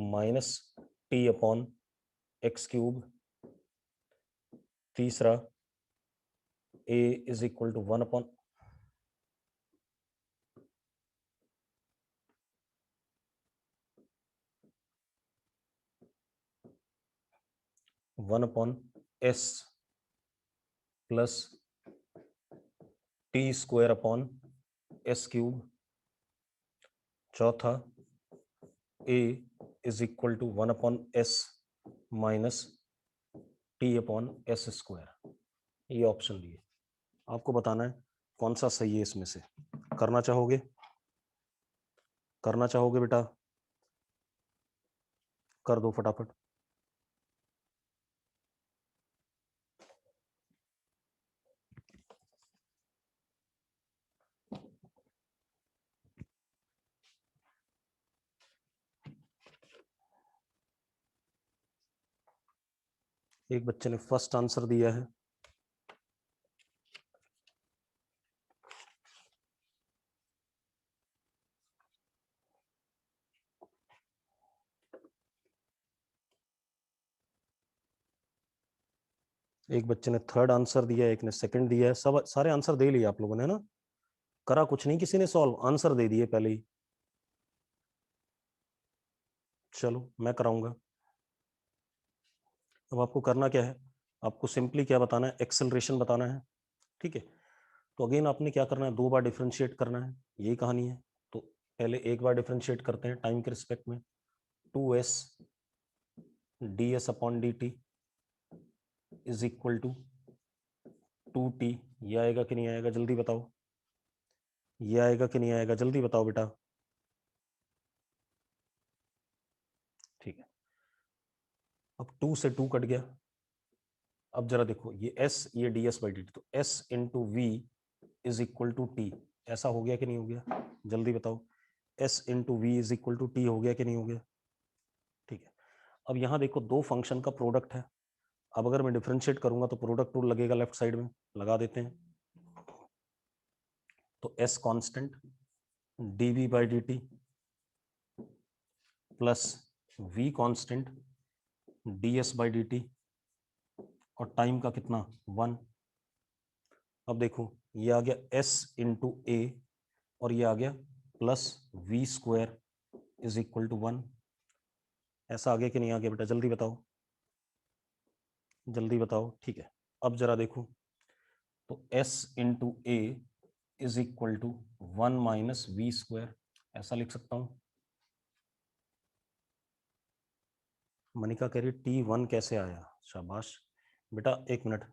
-t/x³, तीसरा a is equal to 1/, s plus t²/s³, चौथा a is equal to 1/s minus t/s²। ये ऑप्शन दिए, आपको बताना है कौन सा सही है इसमें से। करना चाहोगे, करना चाहोगे बेटा, कर दो फटाफट। एक बच्चे ने फर्स्ट आंसर दिया है, एक बच्चे ने थर्ड आंसर दिया, एक ने सेकंड दिया है, सब सारे आंसर दे लिए आप लोगों ने ना, करा कुछ नहीं किसी ने सॉल्व, आंसर दे दिए पहले ही। चलो मैं कराऊंगा। अब आपको करना क्या है, आपको सिंपली क्या बताना है, एक्सेलरेशन बताना है, ठीक है। तो अगेन आपने क्या करना है, 2 बार डिफरेंशिएट करना है, यही कहानी है। तो पहले एक बार डिफरेंशिएट करते हैं टाइम के रिस्पेक्ट में, 2s ds/dt is equal to 2t, ये आएगा कि नहीं आएगा जल्दी बताओ, ये आएगा कि नहीं आएगा जल्दी बताओ बेटा, ठीक है। अब 2 से 2 कट गया, अब जरा देखो ये s ये ds/dt, तो s into v is equal to T, ऐसा हो गया कि नहीं हो गया जल्दी बताओ, s into V is equal to T हो गया कि नहीं हो गया, ठीक है। अब यहाँ देखो 2 फंक्शन का प्रोडक्ट है, अब अगर मैं डिफरेंशिएट करूंगा तो प्रोडक्ट रूल लगेगा लेफ्ट साइड में, लगा देते हैं। तो s constant dv/dt plus v constant ds/dt और टाइम का कितना 1। अब देखो ये आ गया s इंटू ए और ये आ गया plus v² is equal to 1, ऐसा आ गया कि नहीं आ गया बेटा जल्दी बताओ, जल्दी बताओ, ठीक है। अब जरा देखो, तो s into A is equal to 1 minus v², ऐसा लिख सकता हूं। मनिका कह रही t1 कैसे आया, शाबाश बेटा, एक मिनट,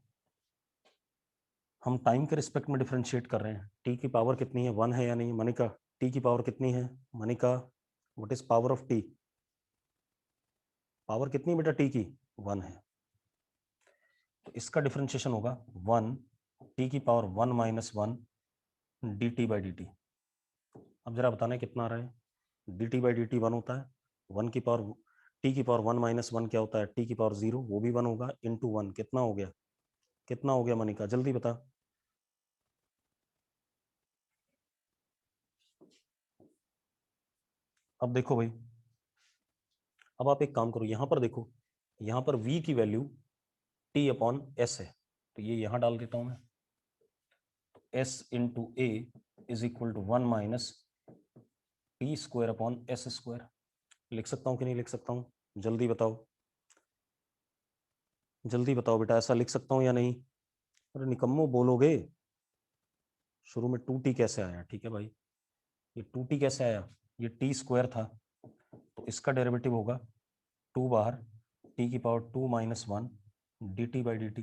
हम टाइम के रिस्पेक्ट में डिफरेंशिएट कर रहे हैं, t की पावर कितनी है 1 है या नहीं, मनिका t की पावर कितनी है, Manika what is power of t, power कितनी बेटा t की 1 है, तो इसका डिफरेंशिएशन होगा 1 t की power 1 minus 1 dt by dt। अब जरा बताना कितना आ रहा है। dt बाई dt 1 होता है, 1 की पावर t की पावर 1 माइनस 1 क्या होता है, t की पावर 0, वो भी 1 होगा, इंटू 1 कितना हो गया, कितना हो गया मनिका, जल्दी बता। अब देखो भाई, अब आप एक काम करो, यहां पर देखो, यहां पर v की वैल्यू t अपॉन s है, तो ये यहां डाल देता हूं मैं, s into A is equal to 1 minus T square upon S square. लिख सकता हूं कि नहीं लिख सकता हूं, जल्दी बताओ, जल्दी बताओ बेटा, ऐसा लिख सकता हूं या नहीं। अरे निकम्मो बोलोगे, शुरू में 2t कैसे आया, ठीक है भाई, ये 2t कैसे आया, ये टी स्क्वायर था, तो इसका डेरिवेटिव होगा 2 बाहर t की power 2 minus 1 D T by D T.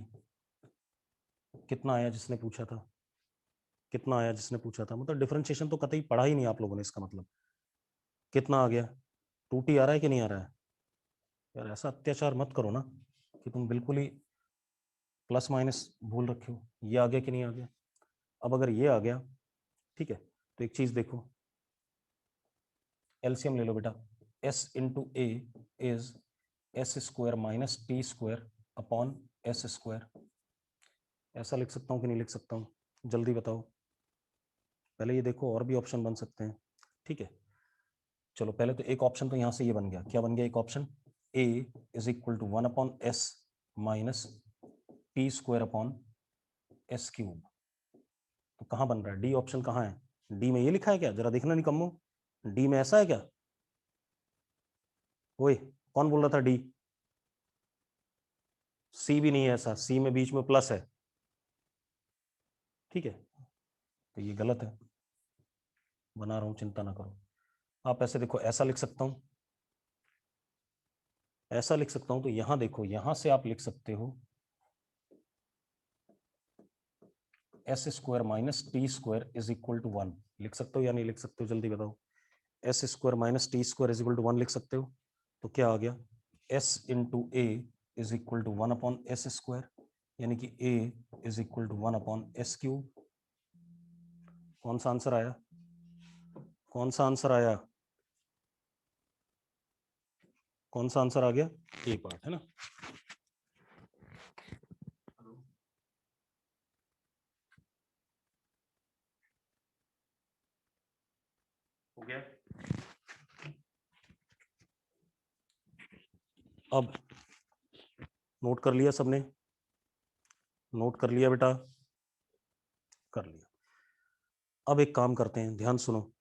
कितना आया जिसने पूछा था, कितना आया जिसने पूछा था, मतलब डिफरेंशिएशन तो कतई पढ़ा ही नहीं आप लोगों ने, इसका मतलब कितना आ गया, 2t आ रहा है कि नहीं आ रहा है। यार ऐसा अत्याचार मत करो ना कि तुम बिल्कुल ही प्लस माइनस भूल रखे हो, ये आ गया कि नहीं आ गया। अब अगर ये आ गया, ठीक है, तो एक चीज देखो, एलसीएम ले लो बेटा, s into A is S square minus T square upon S square. ऐसा लिख सकता हूँ कि नहीं लिख सकता हूँ, जल्दी बताओ। पहले ये देखो और भी ऑप्शन बन सकते हैं, ठीक है, चलो पहले तो एक ऑप्शन तो यहाँ से ये बन गया, क्या बन गया एक option, a is equal to 1 upon S minus T square upon S cube. तो कहाँ बन रहा है, डी ऑप्शन कहाँ है, डी में ये लिखा है क्या, जरा देखना निकम्मो, डी में ऐसा है क्या, ओए कौन बोल रहा था डी, सी भी नहीं है ऐसा, सी में बीच में प्लस है, ठीक है, तो ये गलत है, बना रहा हूं चिंता ना करो। आप ऐसे देखो, ऐसा लिख सकता हूं, ऐसा लिख सकता हूं, तो यहां देखो, यहां से आप लिख सकते हो S square minus T square is equal to 1, लिख सकते हो या नहीं लिख सकते हो, जल्दी बताओ। S square minus T square is equal to 1 लिख सकते हो, तो क्या आ गया, S into A is equal to 1 upon S square, यानी कि A is equal to 1 upon S cube. कौन सा आंसर आया, कौन सा आंसर आया, कौन सा आंसर आ गया, ए पार्ट है ना। हो गया, अब नोट कर लिया सबने, नोट कर लिया बेटा, कर लिया। अब एक काम करते हैं, ध्यान सुनो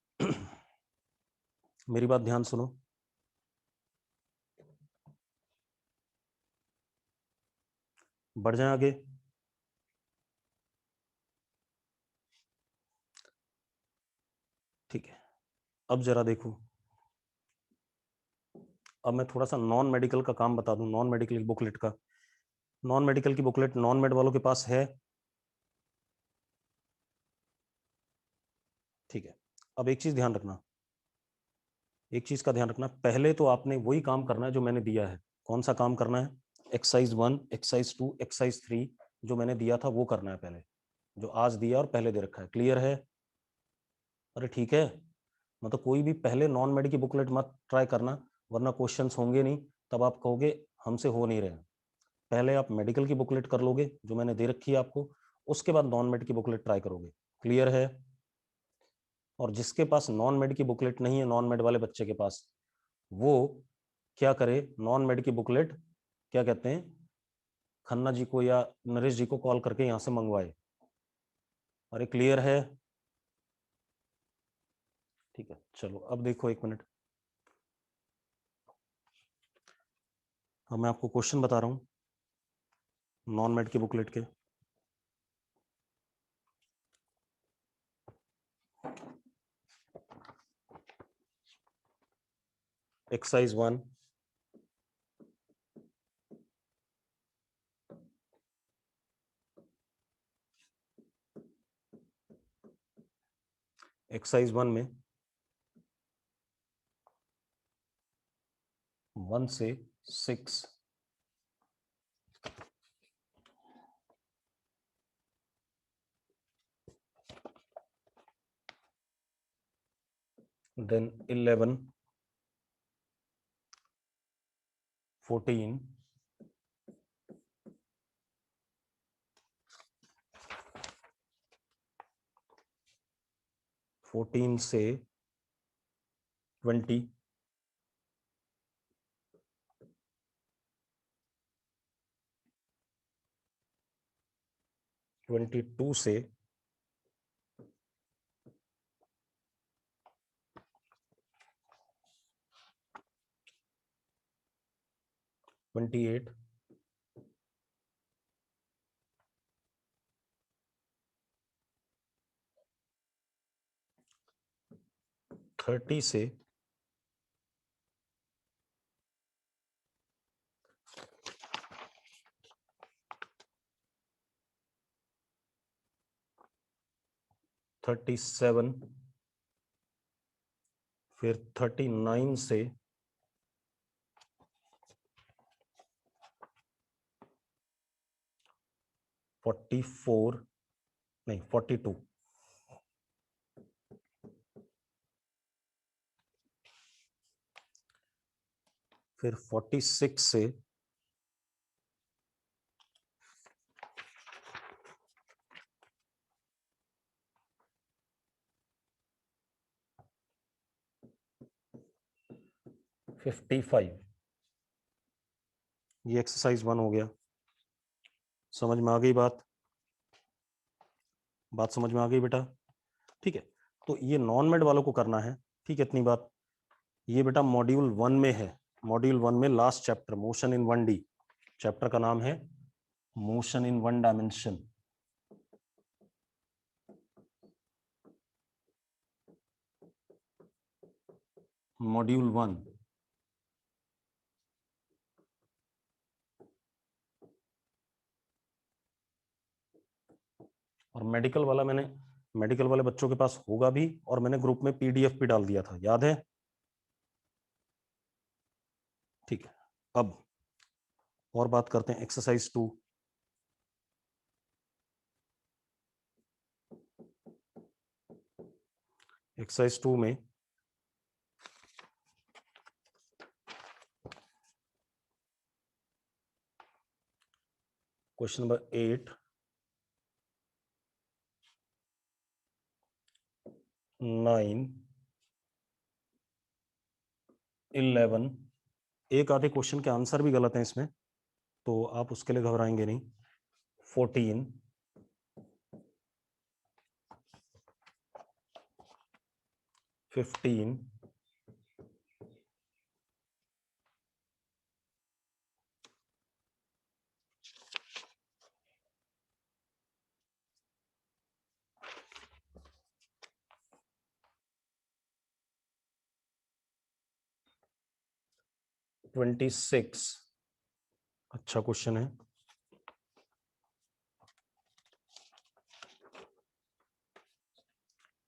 मेरी बात ध्यान सुनो, बढ़ जाए आगे। ठीक है, अब जरा देखो, अब मैं थोड़ा सा नॉन मेडिकल का काम बता दूं, नॉन मेडिकल की बुकलेट का, नॉन मेडिकल की बुकलेट नॉन मेड वालों के पास है, ठीक है। अब एक चीज ध्यान रखना, एक चीज का ध्यान रखना, पहले तो आपने वही काम करना है जो मैंने दिया है। कौन सा काम करना है, एक्सरसाइज 1 एक्सरसाइज 2 एक्सरसाइज 3 जो मैंने दिया था वो करना है पहले, जो आज दिया और पहले दे रखा है, क्लियर है। अरे ठीक है, मतलब कोई भी पहले नॉन मेड की बुकलेट मत ट्राई करना, वरना क्वेश्चंस होंगे नहीं, तब आप कहोगे हमसे हो नहीं रहे। पहले आप मेडिकल की बुकलेट कर लोगे जो मैंने दे रखी है आपको, उसके बाद नॉन मेड की बुकलेट ट्राई करोगे, क्लियर है। और जिसके पास नॉन मेड की बुकलेट नहीं है, नॉन मेड वाले बच्चे के पास, वो क्या करे, नॉन मेड की बुकलेट क्या कहते हैं, खन्ना जी को या नरेश जी को कॉल करके यहाँ से मंगवाए। अरे क्लियर है, ठीक है, चलो अब देखो एक मिनट, अब मैं आपको क्वेश्चन बता रहा हूँ नॉन मेड की बुकलेट के। एक्सरसाइज 1, एक्सरसाइज 1 में 1 से 6 . then 11, 14, 14 से 20, 22 से 28, 30 से 37, फिर 39 से 44, नहीं 42, फिर 46 से 55। ये एक्सरसाइज 1 हो गया। समझ में आ गई बात? बात समझ में आ गई बेटा? ठीक है, तो ये नॉन मेड वालों को करना है। ठीक है, इतनी बात। ये बेटा मॉड्यूल 1 में है। मॉड्यूल 1 में last chapter motion in 1D, chapter का नाम है मोशन इन 1 डायमेंशन। मॉड्यूल 1। और मेडिकल वाला मेडिकल वाले बच्चों के पास होगा भी, और मैंने ग्रुप में PDF भी डाल दिया था, याद है? ठीक है, अब और बात करते हैं एक्सरसाइज 2। एक्सरसाइज 2 में क्वेश्चन नंबर 8, 9, 11, एक आधे क्वेश्चन के आंसर भी गलत हैं इसमें, तो आप उसके लिए घबराएंगे नहीं। 14, 15, 26। अच्छा क्वेश्चन है।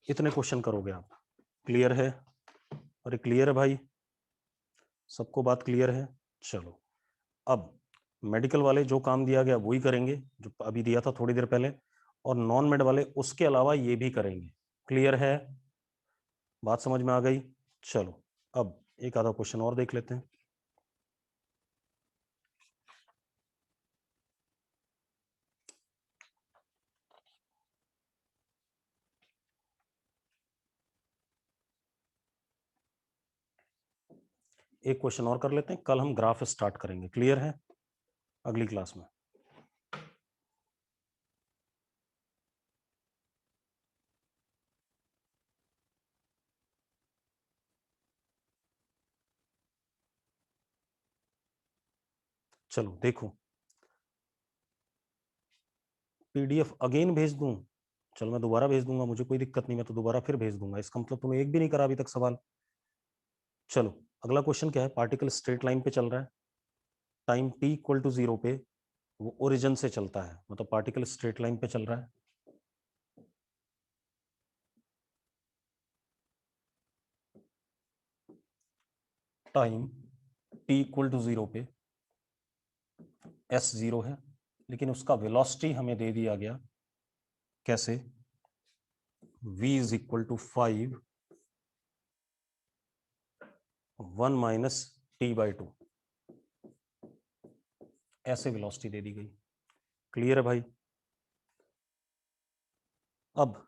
इतने क्वेश्चन करोगे आप। क्लियर है? अरे क्लियर है भाई, सबको बात क्लियर है? चलो, अब मेडिकल वाले जो काम दिया गया वही करेंगे जो अभी दिया था थोड़ी देर पहले, और नॉन मेड वाले उसके अलावा ये भी करेंगे। क्लियर है? बात समझ में आ गई? चलो, अब एक आधा क्वेश्चन और देख लेते हैं। एक क्वेश्चन और कर लेते हैं, कल हम ग्राफ स्टार्ट करेंगे। क्लियर है? अगली क्लास में। चलो देखो, PDF अगेन भेज दूं? चलो मैं दोबारा भेज दूंगा, मुझे कोई दिक्कत नहीं, मैं तो दोबारा फिर भेज दूंगा। इसका मतलब तुमने एक भी नहीं करा अभी तक सवाल। चलो, अगला क्वेश्चन क्या है? पार्टिकल स्ट्रेट लाइन पे चल रहा है, टाइम t इक्वल टू 0 पे वो ओरिजिन से चलता है, मतलब पार्टिकल स्ट्रेट लाइन पे चल रहा है। टाइम t इक्वल टू 0 पे s 0 है, लेकिन उसका वेलोसिटी हमें दे दिया गया कैसे? v is equal to 5 1 minus t/2, ऐसे वेलोसिटी दे दी गई। क्लियर है भाई? अब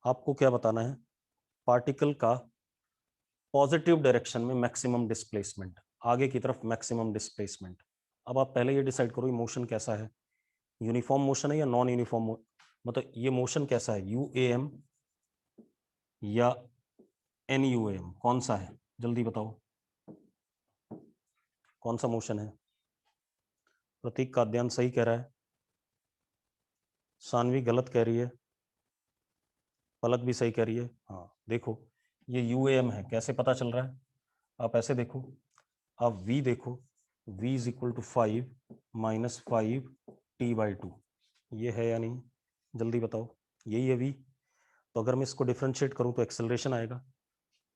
आपको क्या बताना है, पार्टिकल का पॉजिटिव डायरेक्शन में मैक्सिमम डिस्प्लेसमेंट, आगे की तरफ मैक्सिमम डिस्प्लेसमेंट। अब आप पहले ये डिसाइड करो ये मोशन कैसा है, यूनिफॉर्म मोशन है या नॉन यूनिफॉर्म, मतलब ये मोशन कैसा है, UAM या NUAM, कौन सा है, जल्दी बताओ कौन सा मोशन है। प्रतीक काद्यान सही कह रहा है, सानवी गलत कह रही है, पलक भी सही कह रही है। हाँ देखो ये UAM है, कैसे पता चल रहा है, आप ऐसे देखो, आप V देखो, V is equal to 5 minus 5t/2, ये है या नहीं, जल्दी बताओ, यही है V। तो अगर मैं इसको डिफरेंशिएट करूं तो एक्सेलरेशन आएगा,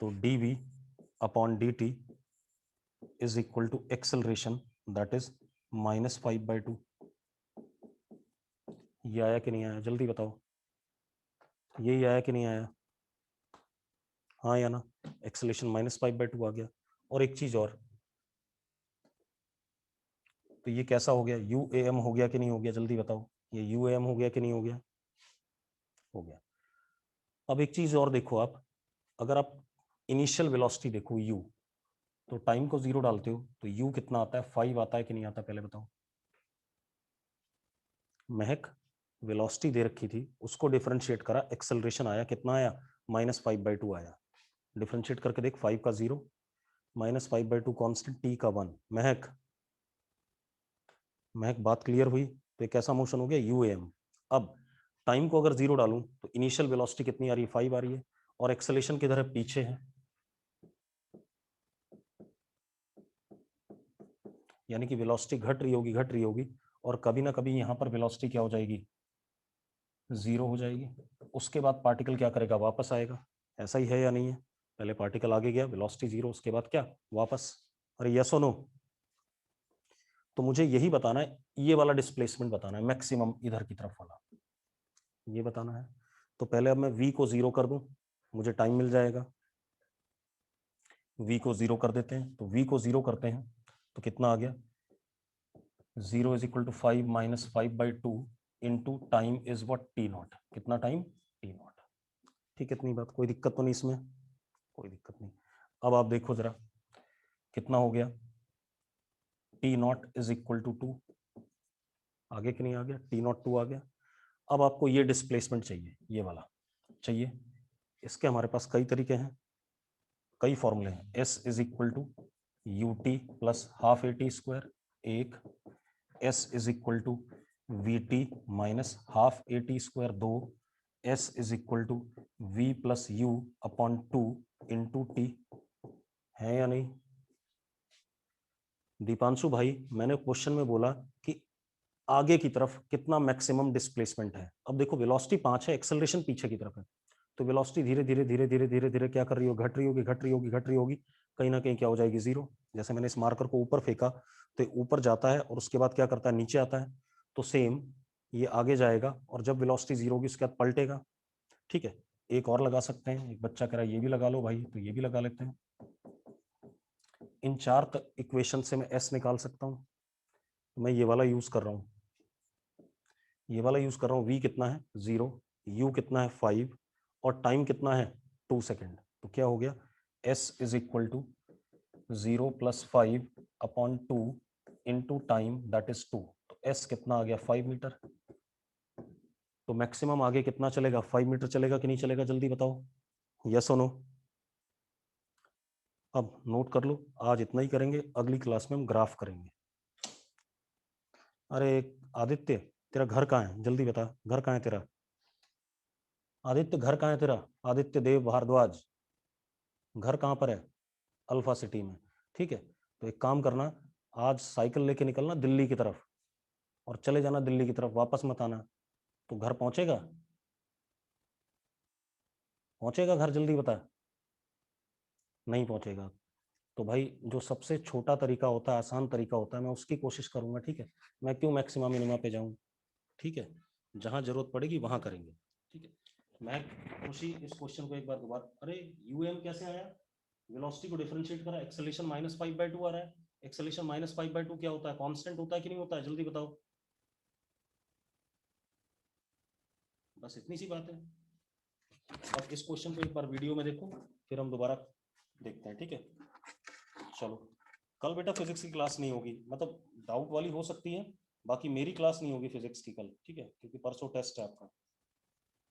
तो dV upon dt is equal to acceleration that is -5/2। ये आया कि नहीं आया, जल्दी बताओ, यही आया कि नहीं आया, हाँ या ना, एक्सेलरेशन -5/2 आ गया। और एक चीज और, तो ये कैसा हो गया, UAM हो गया कि नहीं हो गया, जल्दी बताओ, ये UAM हो गया कि नहीं हो गया, हो गया। अब एक चीज और देखो आप, अगर आप इनिशियल वेलोसिटी देखो u, तो टाइम को 0 डालते हो तो u कितना आता है, 5 आता है कि नहीं आता, पहले बताओ। महक वेलोसिटी दे रखी थी, उसको डिफरेंशिएट करा, एक्सेलरेशन आया, कितना आया, -5/2 आया। डिफरेंशिएट करके देख, 5 का 0, -5/2 कॉन्स्टेंट, t का 1। महक महक बात क्लियर हुई, तो एक ऐसा मोशन हो गया UAM। अब टाइम को अगर 0 डालूं तो इनिशियल वेलोसिटी कितनी आ रही है, 5 आ रही है, और एक्सेलेरेशन किधर है, पीछे है, यानी कि वेलोसिटी घट रही होगी, और कभी ना कभी यहाँ पर वेलोसिटी क्या हो जाएगी, 0 हो जाएगी। उसके बाद पार्टिकल क्या करेगा, वापस आएगा, ऐसा ही है या नहीं है, पहले पार्टिकल आगे गया, वेलोसिटी 0, उसके बाद क्या, वापस। अरे यस और नो, तो मुझे यही बताना है, ये वाला डिस्प्लेसमेंट बताना है, मैक्सिमम इधर की तरफ वाला, ये बताना है। तो पहले अब मैं V को 0 कर दूं, मुझे टाइम मिल जाएगा, V को 0 कर देते हैं, तो V को 0 करते हैं तो कितना आ गया, 0 is equal to 5 minus 5/2 into time is what, t0, कितना टाइम, t0। ठीक है, इतनी बात, कोई दिक्कत तो नहीं इसमें, कोई दिक्कत नहीं। अब आप देखो जरा कितना हो गया, t0 इज इक्वल टू 2, आगे कि नहीं आ गया, t0 2 आ गया। अब आपको ये डिस्प्लेसमेंट चाहिए, ये वाला चाहिए, इसके हमारे पास कई तरीके हैं, कई फॉर्मूले हैं। S is equal to UT plus half AT², एक, S is equal to VT minus half AT², दो, S is equal to V plus U upon 2 into T, है या नहीं। दीपांशु भाई मैंने क्वेश्चन में बोला कि आगे की तरफ कितना मैक्सिमम डिस्प्लेसमेंट है, अब देखो वेलोसिटी 5 है, एक्सेलरेशन पीछे की तरफ है, तो वेलोसिटी धीरे धीरे धीरे धीरे धीरे धीरे क्या कर रही होगी, घट रही होगी, घट रही होगी, घट रही होगी, कहीं ना कहीं क्या हो जाएगी, 0। जैसे मैंने इस मार्कर को ऊपर फेंका तो ऊपर जाता है और उसके बाद क्या करता है, नीचे आता है, तो सेम ये आगे जाएगा और जब वेलोसिटी 0 होगी उसके बाद पलटेगा। ठीक है, एक और लगा सकते हैं, एक बच्चा कह रहा है ये भी लगा लो भाई, तो ये भी लगा लेते हैं। इन चार इक्वेशन से मैं S निकाल सकता हूँ, तो मैं ये वाला यूज कर रहा हूँ, ये वाला यूज कर रहा हूँ। V कितना है, 0, U कितना है, 5, और टाइम कितना है, 2 सेकेंड। तो क्या हो गया, S is equal to 0 plus 5 upon 2 into time that is 2, तो S कितना आ गया, 5 मीटर। तो मैक्सिमम आगे कितना चलेगा, 5 मीटर चलेगा कि नहीं चलेगा, जल्दी बताओ, यस और नो। अब नोट कर लो, आज इतना ही करेंगे, अगली क्लास में हम ग्राफ करेंगे। अरे आदित्य, तेरा घर कहाँ है, जल्दी बता, घर कहाँ है तेरा, आदित्य घर कहाँ है तेरा, आदित्य देव भारद्वाज, घर कहाँ पर है, अल्फा सिटी में। ठीक है, तो एक काम करना, आज साइकिल लेके निकलना दिल्ली की तरफ और चले जाना दिल्ली की तरफ, वापस मत आना। तो घर पहुंचेगा, पहुंचेगा घर, जल्दी बता, नहीं पहुंचेगा। तो भाई जो सबसे छोटा तरीका होता है, आसान तरीका होता है, मैं उसकी कोशिश करूंगा। ठीक है, मैं क्यों मैक्सिमा मिनिमा पे जाऊं, ठीक है, जहां जरूरत पड़ेगी वहां करेंगे। ठीक है, मैं खुशी इस क्वेश्चन को एक बार दोबारा, अरे UAM कैसे आया, वेलोसिटी को डिफरेंशिएट करा, एक्सेलरेशन -5/2 आ रहा है। एक्सेलरेशन -5/2 क्या होता है, कांस्टेंट होता है कि नहीं होता है, जल्दी बताओ। बस इतनी सी बात है। अब इस क्वेश्चन को एक बार वीडियो में देखो, फिर हम दोबारा देखते हैं, ठीक है। चलो, कल बेटा फिजिक्स की क्लास नहीं होगी, मतलब डाउट वाली हो सकती है, बाकी मेरी क्लास नहीं होगी फिजिक्स की कल, ठीक है, क्योंकि परसों टेस्ट है आपका।